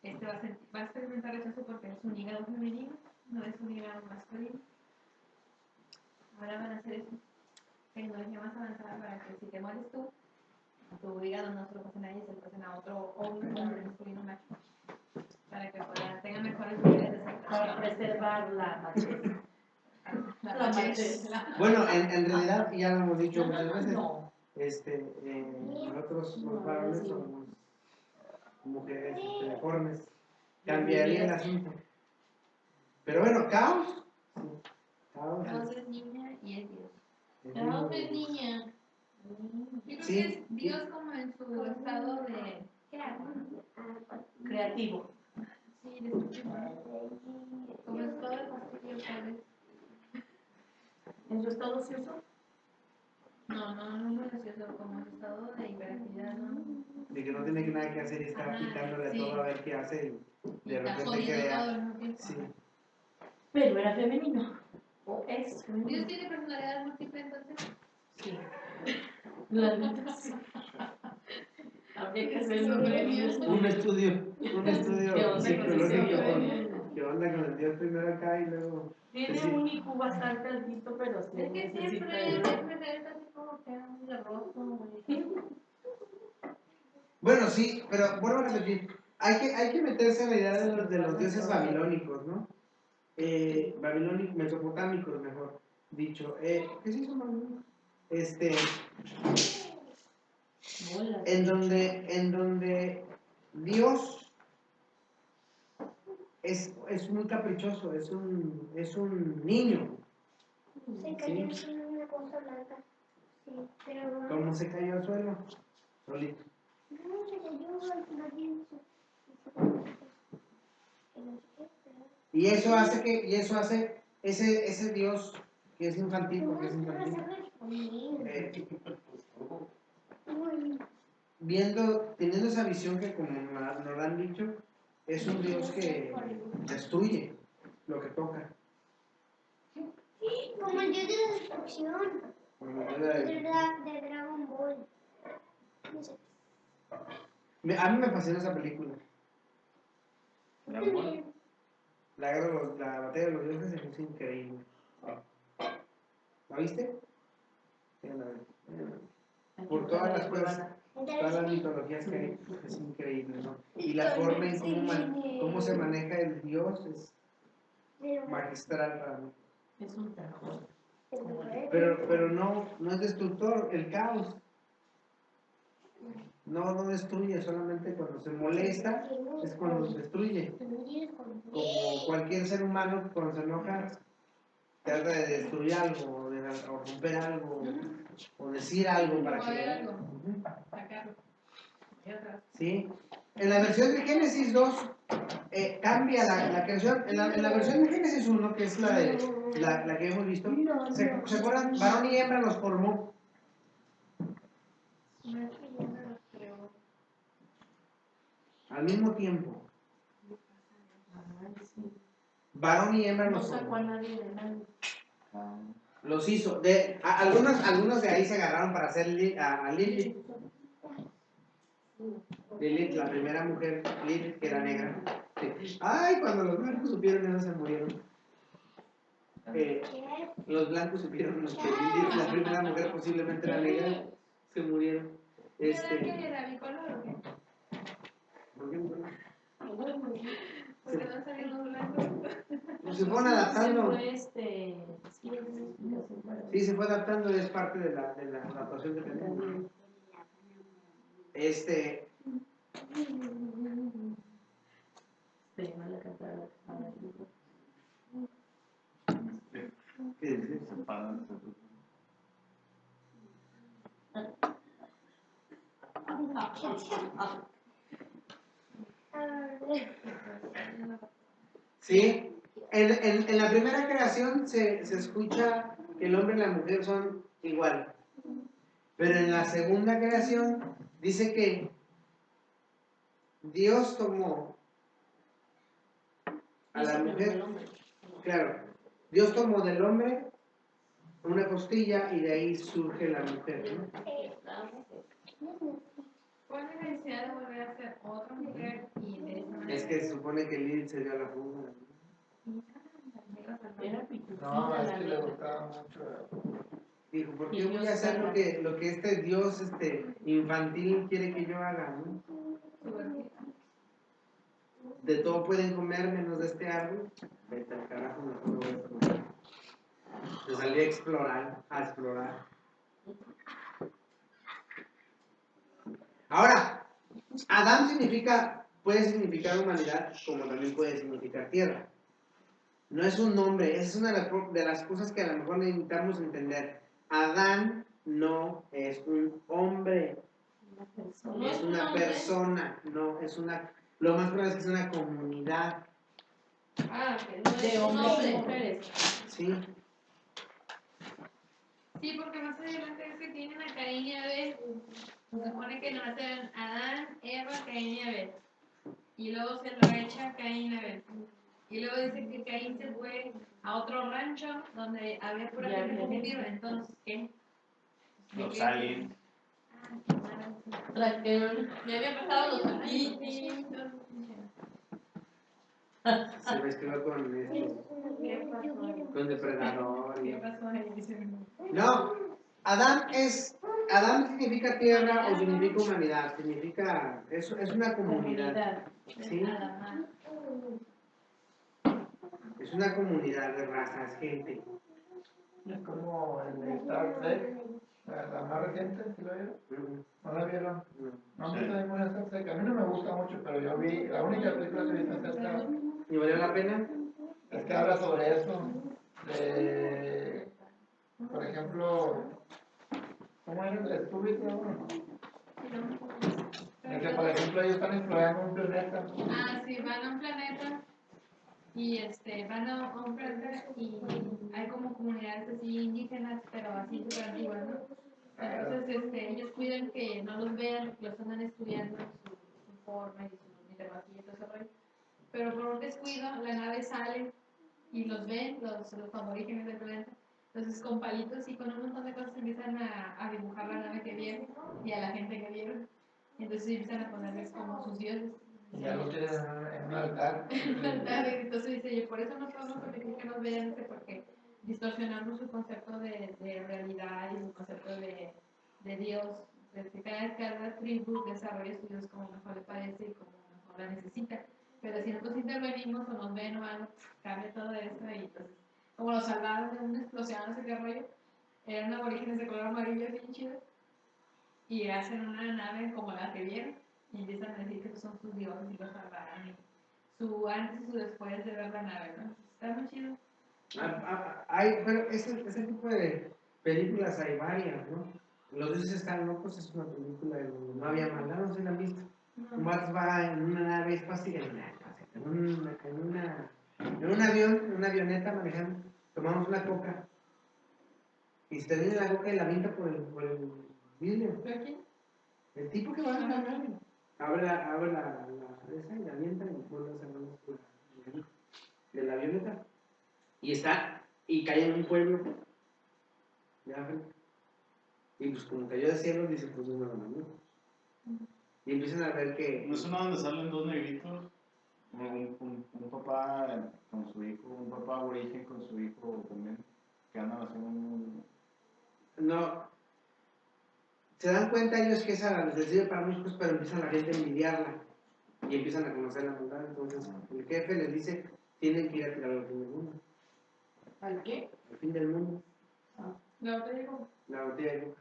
va a experimentar rechazo porque es un hígado femenino, no es un hígado masculino. Ahora van a hacer eso. Tecnología más avanzada para que si te mueres tú, tu hígado no se lo pasen a nadie, se lo pasen a otro hombre, masculino macho, para que tengan mejores niveles de Para aceptación. preservar la matriz. La La matriz. matriz. Bueno, en realidad, ya lo hemos dicho No, muchas veces, no. nosotros los varones somos mujeres deformes. Cambiaría el asunto. Pero bueno, caos. Sí, caos Caos es- es niña y es Dios. es Caos muy- es niña. Yo creo Sí. que es Dios como en su estado de Creativo. sí, de como en estado de fastidio, tal vez. ¿En su estado ocioso? No me gracioso, como en estado de hiperactividad, ¿no? De que no tiene nada que hacer y está Ajá, picándole a sí. todo a ver qué hace y Y de está repente jodiendo todo crea. al mismo tiempo. Sí. Pero era femenino. O es femenino. ¿Dios tiene personalidad múltiple entonces? Sí. La neta sí. Habría que hacer Un estudio ¿Qué onda con psicológico ese ¿qué onda con el Dios primero acá y luego? Tiene Sí. un IQ bastante altito, pero sí Es que necesita siempre se ve así como que un rojo, güey. Bueno, sí, pero vuelvo a repetir, hay que meterse en la idea de los dioses babilónicos, ¿no? Mesopotámicos, mejor dicho. ¿Qué sí son babilónicos? En donde Dios es muy caprichoso, es un niño. Se cayó encima una cosa blanca. Sí, pero... ¿Cómo se cayó al suelo? Solito. No, se cayó al final. Y eso hace ese Dios que es infantil, porque es infantil. Teniendo esa visión que como nos han dicho, es un Dios que destruye lo que toca. Como el dios de la destrucción. Como el Dios De Dragon Ball. A mí me fascina esa película. Dragon Ball. La batalla de los dioses es increíble. ¿La viste? Sí, la vi. Por todas las cosas, todas las mitologías que hay, es increíble, ¿no? Y la forma en cómo se maneja el dios es magistral para mí. Es un terror. Pero no es destructor, el caos. No destruye, solamente cuando se molesta es cuando destruye. Como cualquier ser humano, cuando se enoja, trata de destruir algo, o romper algo, o decir algo para que... ¿Sí? En la versión de Génesis 2 cambia la creación. En la versión de Génesis 1, que es la que hemos visto, ¿se acuerdan? Varón y hembra los formó. Al mismo tiempo. Varón y hembra los formó. Los hizo. Algunos de ahí se agarraron para hacer a Lilith. Lilith, la primera mujer, Lilith, que era negra. Sí. Ay, cuando los blancos supieron eso se murieron. Los blancos supieron que Lilith, la primera mujer, posiblemente era negra, se murieron. ¿Qué era bicolor o qué? ¿Por qué no? Porque no salían los blancos. Pues se fueron adaptando. Sí, Sí, se fue adaptando, es parte de la adaptación que tenemos. ¿Qué dices? Sí, en la primera creación se escucha que el hombre y la mujer son igual. Pero en la segunda creación dice que Dios tomó a la mujer. Claro, Dios tomó del hombre una costilla y de ahí surge la mujer, ¿no? ¿Cuál es la necesidad de volver a ser otra mujer y de esa manera? Es que se supone que Lilith se dio a la fuga. No, es que le gustaba mucho. Dijo, ¿por qué voy a hacer lo que este Dios infantil quiere que yo haga, ¿no? De todo pueden comer menos de este árbol. Vete al carajo, mejor lo voy a comer. Se salió a explorar. Ahora, Adán puede significar humanidad, como también puede significar tierra. No es un nombre, es una de las cosas que a lo mejor necesitamos entender. Adán no es un hombre, es una persona, no es una. Lo más probable es que es una comunidad. Ah, que no De es un hombres y hombre. mujeres. Sí. Sí, porque más adelante es que tienen a Caín y Abel. Se supone que nacen Adán, Eva, Caín y Abel. Y luego se lo echa a Caín y Abel. Y luego dice que Caín se fue a otro rancho donde había pura Ya, gente ya. primitiva. Entonces, ¿qué? Los aliens. Raquel. Ya había pasado los aliens. Se mezcló con depredador. ¿Qué pasó ahí? No, Adán es Adán significa tierra o significa humanidad, significa, es una comunidad. ¿Sí? Nada más. Es una comunidad de raza, es gente. Es como el de Star Trek, la más reciente, ¿sí la vieron? ¿No la vieron? No, a mí Sí. también me gusta Star Trek. A mí no me gusta mucho, pero yo vi, la única película que he visto acerca ¿Y valió la pena? es que habla sobre eso, de, por ejemplo, ¿cómo era el estúpido? De que, por ejemplo, ellos están explorando un planeta. Ah, sí, van a un planeta y van a un planeta y hay como comunidades así indígenas, pero así súper antiguas, ¿no? Entonces, ellos cuidan que no los vean, que los andan estudiando su forma y su mitología y todo ese rollo. Pero por un descuido, la nave sale y los ven, los aborígenes del planeta. Entonces, con palitos y con un montón de cosas empiezan a dibujar la nave que vieron y a la gente que vieron. Y entonces empiezan a ponerles como sus dioses. Y ya lo tienen en un altar. Entonces dice, yo por eso no podemos permitir que nos vean, porque distorsionamos su concepto de realidad y su concepto de Dios. Desde cada tribu desarrolla su Dios como mejor le parece y como mejor la necesita. Pero si nosotros intervenimos o nos ven o algo, cambia todo eso y entonces, como los salvaron de una explosión, no sé qué rollo, eran aborígenes de color amarillo bien chidos y hacen una nave como la que vieron y empiezan a decir que son sus dioses y los salvaron y su antes y su después de ver la nave, ¿no? Está muy chido. Pero ese tipo de películas hay varias, ¿no? Los dioses están locos es una película donde no había maldad, no sé si la han visto. Un vato va en una nave espacial, en un avión, en una avioneta manejando, tomamos una coca y se termina la coca y la avienta por el vidrio. ¿Pero quién? El tipo que va en la nave abre la esa y la avienta y vuelve a cerrar de la avioneta. Y cae en un pueblo de África. Y pues como cayó del cielo, dice, pues no, y empiezan a ver que... ¿No es una donde salen dos negritos? Un papá con su hijo, un papá aborigen con su hijo también, que andan haciendo un... No, se dan cuenta ellos que esa les sirve para muchas cosas, pero empiezan la gente a envidiarla y empiezan a conocer la maldad. Entonces el jefe les dice, tienen que ir a tirar al fin del mundo. ¿Al qué? Al fin del mundo, No, te digo. la botella de coca.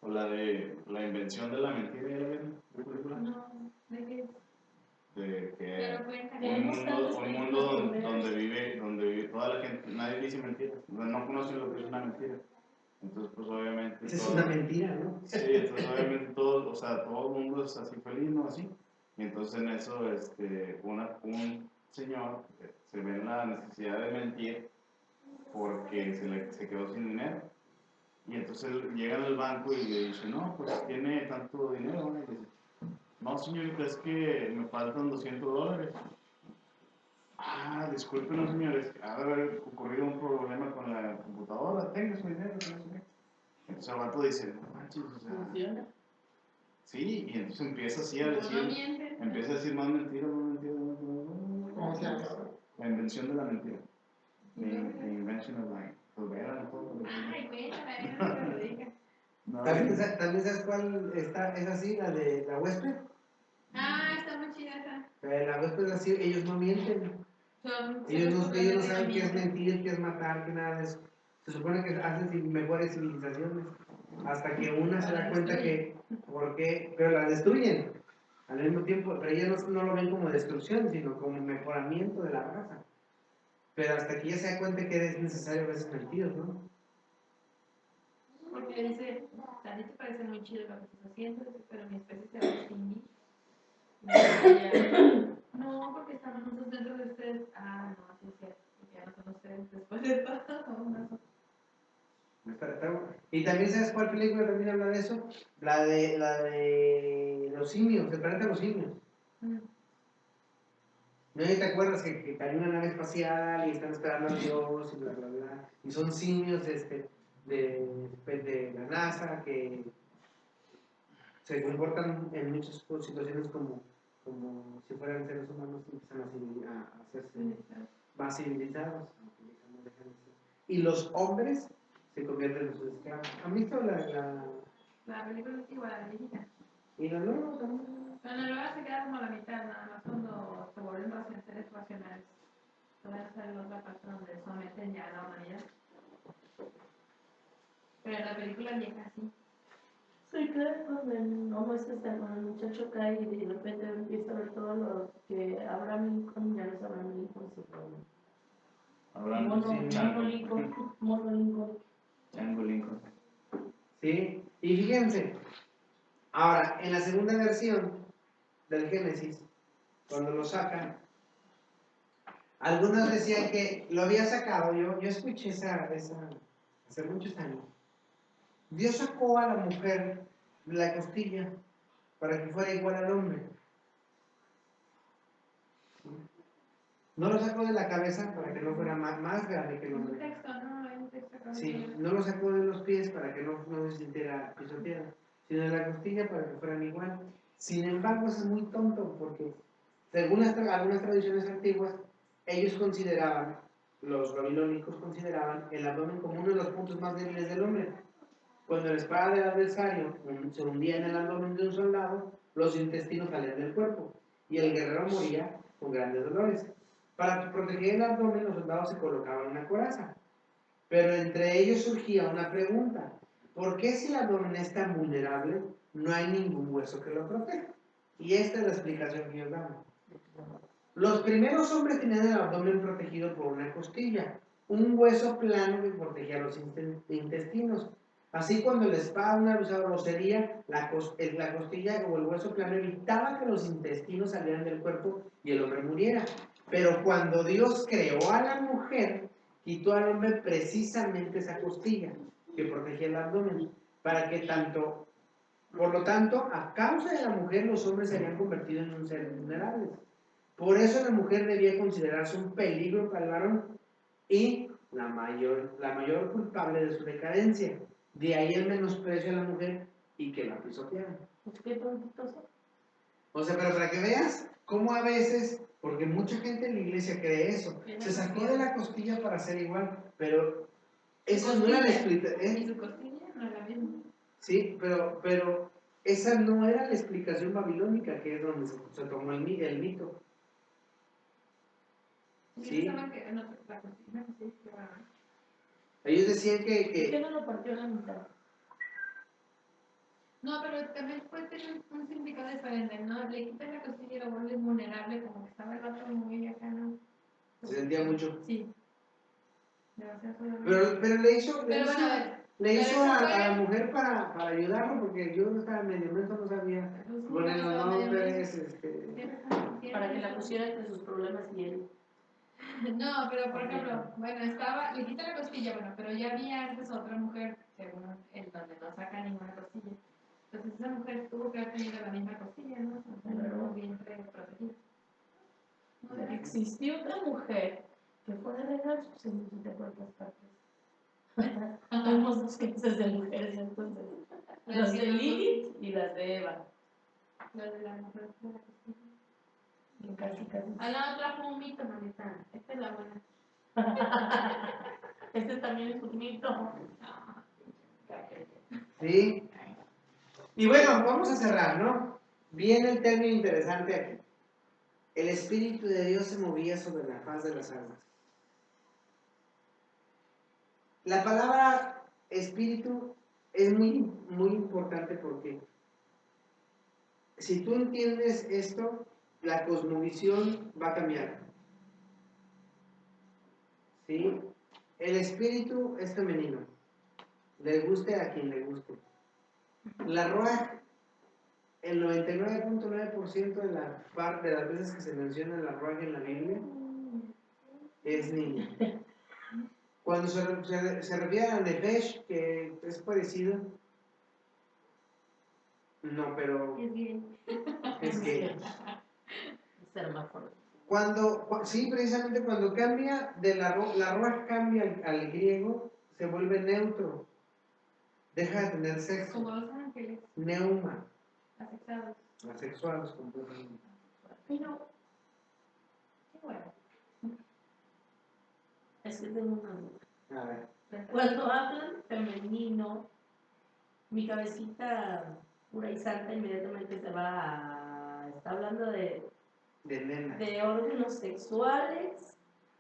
O la de la invención de la mentira, ¿ya la vieron? ¿La película? No, ¿de qué? De que Pero cuenta. un mundo donde vive toda la gente, nadie dice mentiras, no conocen lo que es una mentira. Entonces, pues obviamente Esa es todo, una mentira, ¿no? sí, entonces obviamente todo, o sea, todo el mundo es así feliz, ¿no? Así. Y entonces en eso, un señor se ve en la necesidad de mentir porque se quedó sin dinero. Y entonces llegan al banco y le dice, no, pues tiene tanto dinero, ¿no? Y dice, no, señorita, es que me faltan $200. Ah, discúlpenos, señores, ha de haber ocurrido un problema con la computadora, tenga su dinero, no sé qué. Entonces el vato dice, no manches, o sea, ¿Funciona? sí, y entonces empieza así a No, decir, no mienten. empieza a decir más mentiras, más mentiras, más mentiras. ¿Cómo se llama? La invención de la mentira. The invention of lying. Pues vean mejor. Ay, cuéntala, no lo diga. No, ¿También sabes cuál está? Es así, la de la huésped. Ah, está muy chida esa. La huésped es así, ellos no mienten. Son Ellos no de saben qué es mienten. mentir, qué es matar, qué nada de eso. Se supone que hacen mejores civilizaciones. Hasta que una se da cuenta que, ¿por qué? Pero las destruyen al mismo tiempo. Pero ellas no lo ven como destrucción, sino como mejoramiento de la raza. Pero hasta que ella se da cuenta que es necesario a veces mentir, ¿no? Porque le dice, a ti te parece muy chido lo que estás haciendo, pero mi especie se va a extinguir. Y ella, no, porque estamos nosotros dentro de ustedes. Ah, no, así es cierto, porque ya no son ustedes después de todo. Y también, ¿sabes cuál película también habla de eso? La de los simios, el planeta de los simios. ¿No te acuerdas que cayó una nave espacial y están esperando a Dios y bla, bla, bla? Y son simios de la NASA que se comportan en muchas situaciones como si fueran seres humanos y empiezan a hacerse más civilizados. Y los hombres se convierten en sus esclavos. ¿Han visto La película antigua, la viejita. y la nueva también? Bueno, la nueva se queda como a la mitad, nada más cuando se vuelven seres racionales. Pueden hacer la otra parte donde someten ya a la humanidad. Pero en la película vieja sí. Sí, claro, con el cuando el muchacho cae y de repente empieza a ver todo lo que Abraham Lincoln, ya no es Abraham Lincoln, sino Mono Lincoln. Django Lincoln. Sí, y fíjense, ahora, en la segunda versión del Génesis, cuando lo sacan, algunos decían que lo había sacado, yo escuché esa hace muchos años. Dios sacó a la mujer de la costilla para que fuera igual al hombre. No lo sacó de la cabeza para que no fuera más grande que el Un hombre. texto, ¿no? Hay un texto acá. Sí, no lo sacó de los pies para que no se sintiera pisoteado, sino de la costilla para que fueran igual. Sin embargo, eso es muy tonto porque, según algunas tradiciones antiguas, ellos consideraban, los babilónicos consideraban el abdomen como uno de los puntos más débiles del hombre. Cuando la espada del adversario se hundía en el abdomen de un soldado, los intestinos salían del cuerpo y el guerrero moría con grandes dolores. Para proteger el abdomen, los soldados se colocaban una coraza. Pero entre ellos surgía una pregunta: ¿por qué si el abdomen es tan vulnerable, no hay ningún hueso que lo proteja? Y esta es la explicación que ellos dan. Los primeros hombres tenían el abdomen protegido por una costilla, un hueso plano que protegía los intestinos. Así, cuando la espada una usaba grosería, la costilla o el hueso plano evitaba que los intestinos salieran del cuerpo y el hombre muriera. Pero cuando Dios creó a la mujer, quitó al hombre precisamente esa costilla que protegía el abdomen, para que por lo tanto, a causa de la mujer, los hombres se habían convertido en un ser vulnerables. Por eso la mujer debía considerarse un peligro para el varón y la mayor culpable de su decadencia. De ahí el menosprecio a la mujer y que la pisotearan. ¿Qué tontitos son? O sea, pero para que veas cómo a veces, porque mucha gente en la iglesia cree eso, se sacó de la costilla para ser igual, pero esa no era la explicación. Y su costilla no era la misma. Sí, pero esa no era la explicación babilónica, que es donde se tomó el mito. Sí. Pensaban que no, la costilla sí, que va. Ellos decían ¿Por qué que no lo partió a la mitad? No, pero también puede tener un significado diferente, ¿no? Le quitas la costilla y lo vuelves vulnerable, como que estaba el vato muy acá, ¿no? se sentía mucho. Sí. Demasiado solo. Pero le hizo Pero bueno, a ver. le hizo pero eso a fue- la mujer para ayudarlo, porque yo no estaba medio menso, no sabía Pues sí, poner yo los estaba medio nombres, Para que la pusiera entre sus problemas y él. No, pero por ejemplo, bueno, le quita la costilla, bueno, pero ya había antes otra mujer, según en donde no saca ninguna costilla. Entonces esa mujer tuvo que haber tenido la misma costilla, ¿no? O sea, no vientre protegido. No sé. Existió otra mujer que fue de regalos en cuantas partes. Tenemos dos clases de mujeres entonces. Las de Lilith y las de Eva. La de la mujer de la costilla. Casi. Ah, no, trajo un mito, mamita. Esta es la buena. Este también es un mito. ¿sí? Y bueno, vamos a cerrar, ¿no? Viene el término interesante aquí. El Espíritu de Dios se movía sobre la faz de las aguas. La palabra espíritu es muy, muy importante porque si tú entiendes esto, la cosmovisión va a cambiar. ¿Sí? El espíritu es femenino. Le guste a quien le guste. La Ruach, el 99.9% de de las veces que se menciona la Ruach en la Biblia, es niña. Cuando se refiere a Nefesh, que es parecido, no, pero Es bien. es que Hermafrodita. sí, precisamente cuando cambia de la Ruach cambia al griego, se vuelve neutro, deja de tener sexo, Como los ángeles, neuma, asexuados. asexuados completamente. Pero, qué bueno. Es que tengo una duda. A ver, Cuando hablan femenino, mi cabecita pura y santa inmediatamente se va a... Está hablando De nena. de órganos sexuales,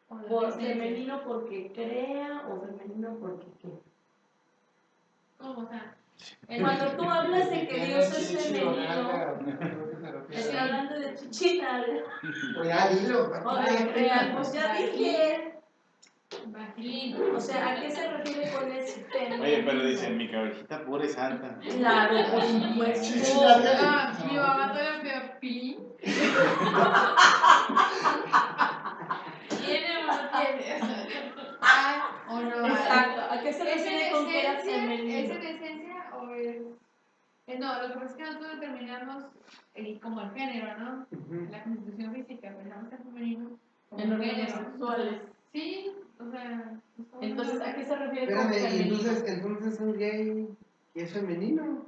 O de por presencia. femenino porque crea o femenino porque qué. ¿Cómo? O sea, Cuando tú hablas de que Dios es Chichi o femenino, nalga, creo que se refiere estoy a- hablando de chichita Pues ya dilo. o de crear, pues ya dije. vagina. O sea, ¿a qué se refiere con ese femenino? Oye, pero dice, mi cabecita pura y santa. Claro, por supuesto. Ah, mi mamá todavía pilín. ¿Tiene o no tiene? ¿Hay o no hay? Exacto, ¿a qué se ¿Es refiere en con que era esencia? ¿Es femenino? en esencia o es...? No, lo que pasa es que nosotros determinamos como el género, ¿no? Ujú. La constitución física, pensamos en femenino como En órganos género. sexuales. Sí, o sea... estamos Entonces, ¿a hablando- qué se refiere con Espérame, y femenino? entonces un gay es femenino.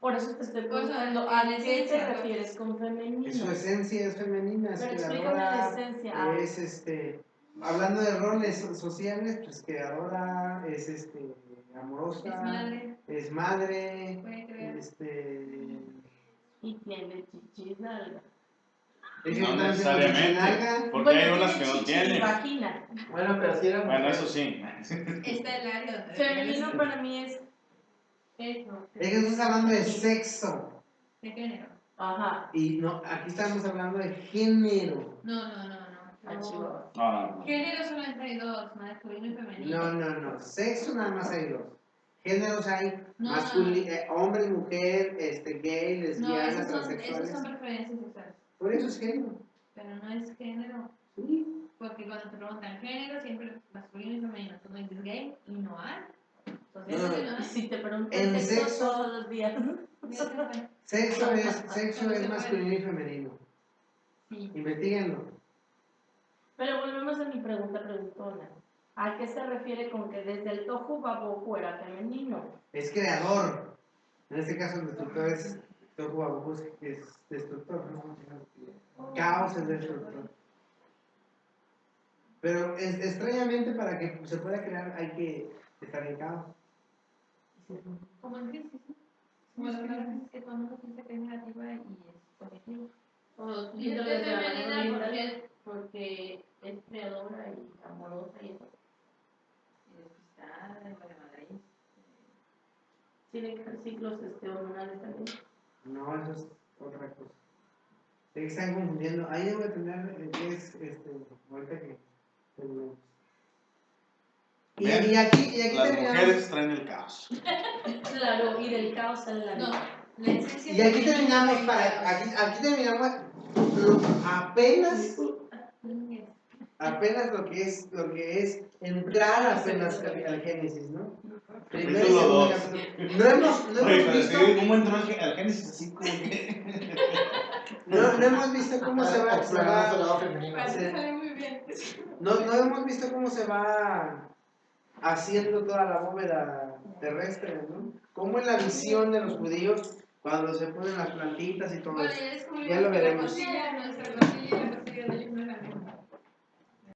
Por eso te estoy O sea, preguntando, en ¿a qué te esencia, ¿no? refieres con femenino? Su esencia es femenina, es Pero explícame la creadora, esencia. Ah, es hablando de roles sociales, pues creadora, es amorosa, Es madre, es madre, puede creer. y tiene chichis nalga. es No una necesariamente, nalga. porque Bueno, hay unas que tiene no chichis y tienen. vagina. Bueno, pero si era Bueno, mujer. eso sí. Está el área donde... Femenino para mí es Eso, Es que estás hablando de sexo. de género. ajá. Y no, aquí estamos hablando de género. No. Chihuahua. No, no. Género solamente hay dos, masculino y femenino. No. Sexo nada más hay dos. Géneros hay No, hombre, mujer, gay, No, lesbiana, esos son transexuales. preferencias sexuales. Por eso es género. Pero no es género. Sí. Porque cuando te preguntan género, siempre masculino y femenino. Tú no dices gay y no hay. No. Socialmente no Y hay. si te preguntan En sexo sexo- todos los días. Sexo es Cuando se masculino y femenino. Sí. Investíguenlo. Pero volvemos a mi preguntona. ¿A qué se refiere con que desde el tohu babohu era femenino? Es creador. En este caso el destructor es Tohu Wabohu, que es destructor, ¿no? Caos es destructor. Pero extrañamente para que se pueda crear hay que estar en caos. Como en crisis, ¿no? Como la palabra crisis que todo el mundo piensa que es negativa y es positiva. O Y tú es te ves de la femenina mano porque es creadora y amorosa y eso. Y despistada, y vale madre. tienen ciclos hormonales también. No, eso es otra cosa. Se están confundiendo. Ahí debo de tener que es ahorita que terminemos. Y ¿Ven? aquí Las terminamos. mujeres traen el caos. Claro, y del caos sale la No, vida. la esencia Y aquí femenina terminamos es aquí terminamos apenas lo que es entrar apenas al Génesis, ¿no? Primero y Capítulo segundo 2. capítulo. No hemos Oye, pero visto, sí, ¿cómo entró al Génesis así como que? no hemos visto cómo se va, Explorando su lado femenino. Parece que sale muy bien. no hemos visto cómo se va haciendo toda la bóveda terrestre, ¿no? Cómo es la visión de los judíos cuando se ponen las plantitas y todo Bueno, eso. ya descubrimos Ya lo que veremos. nuestra cosilla y la cosilla del himno es la misma.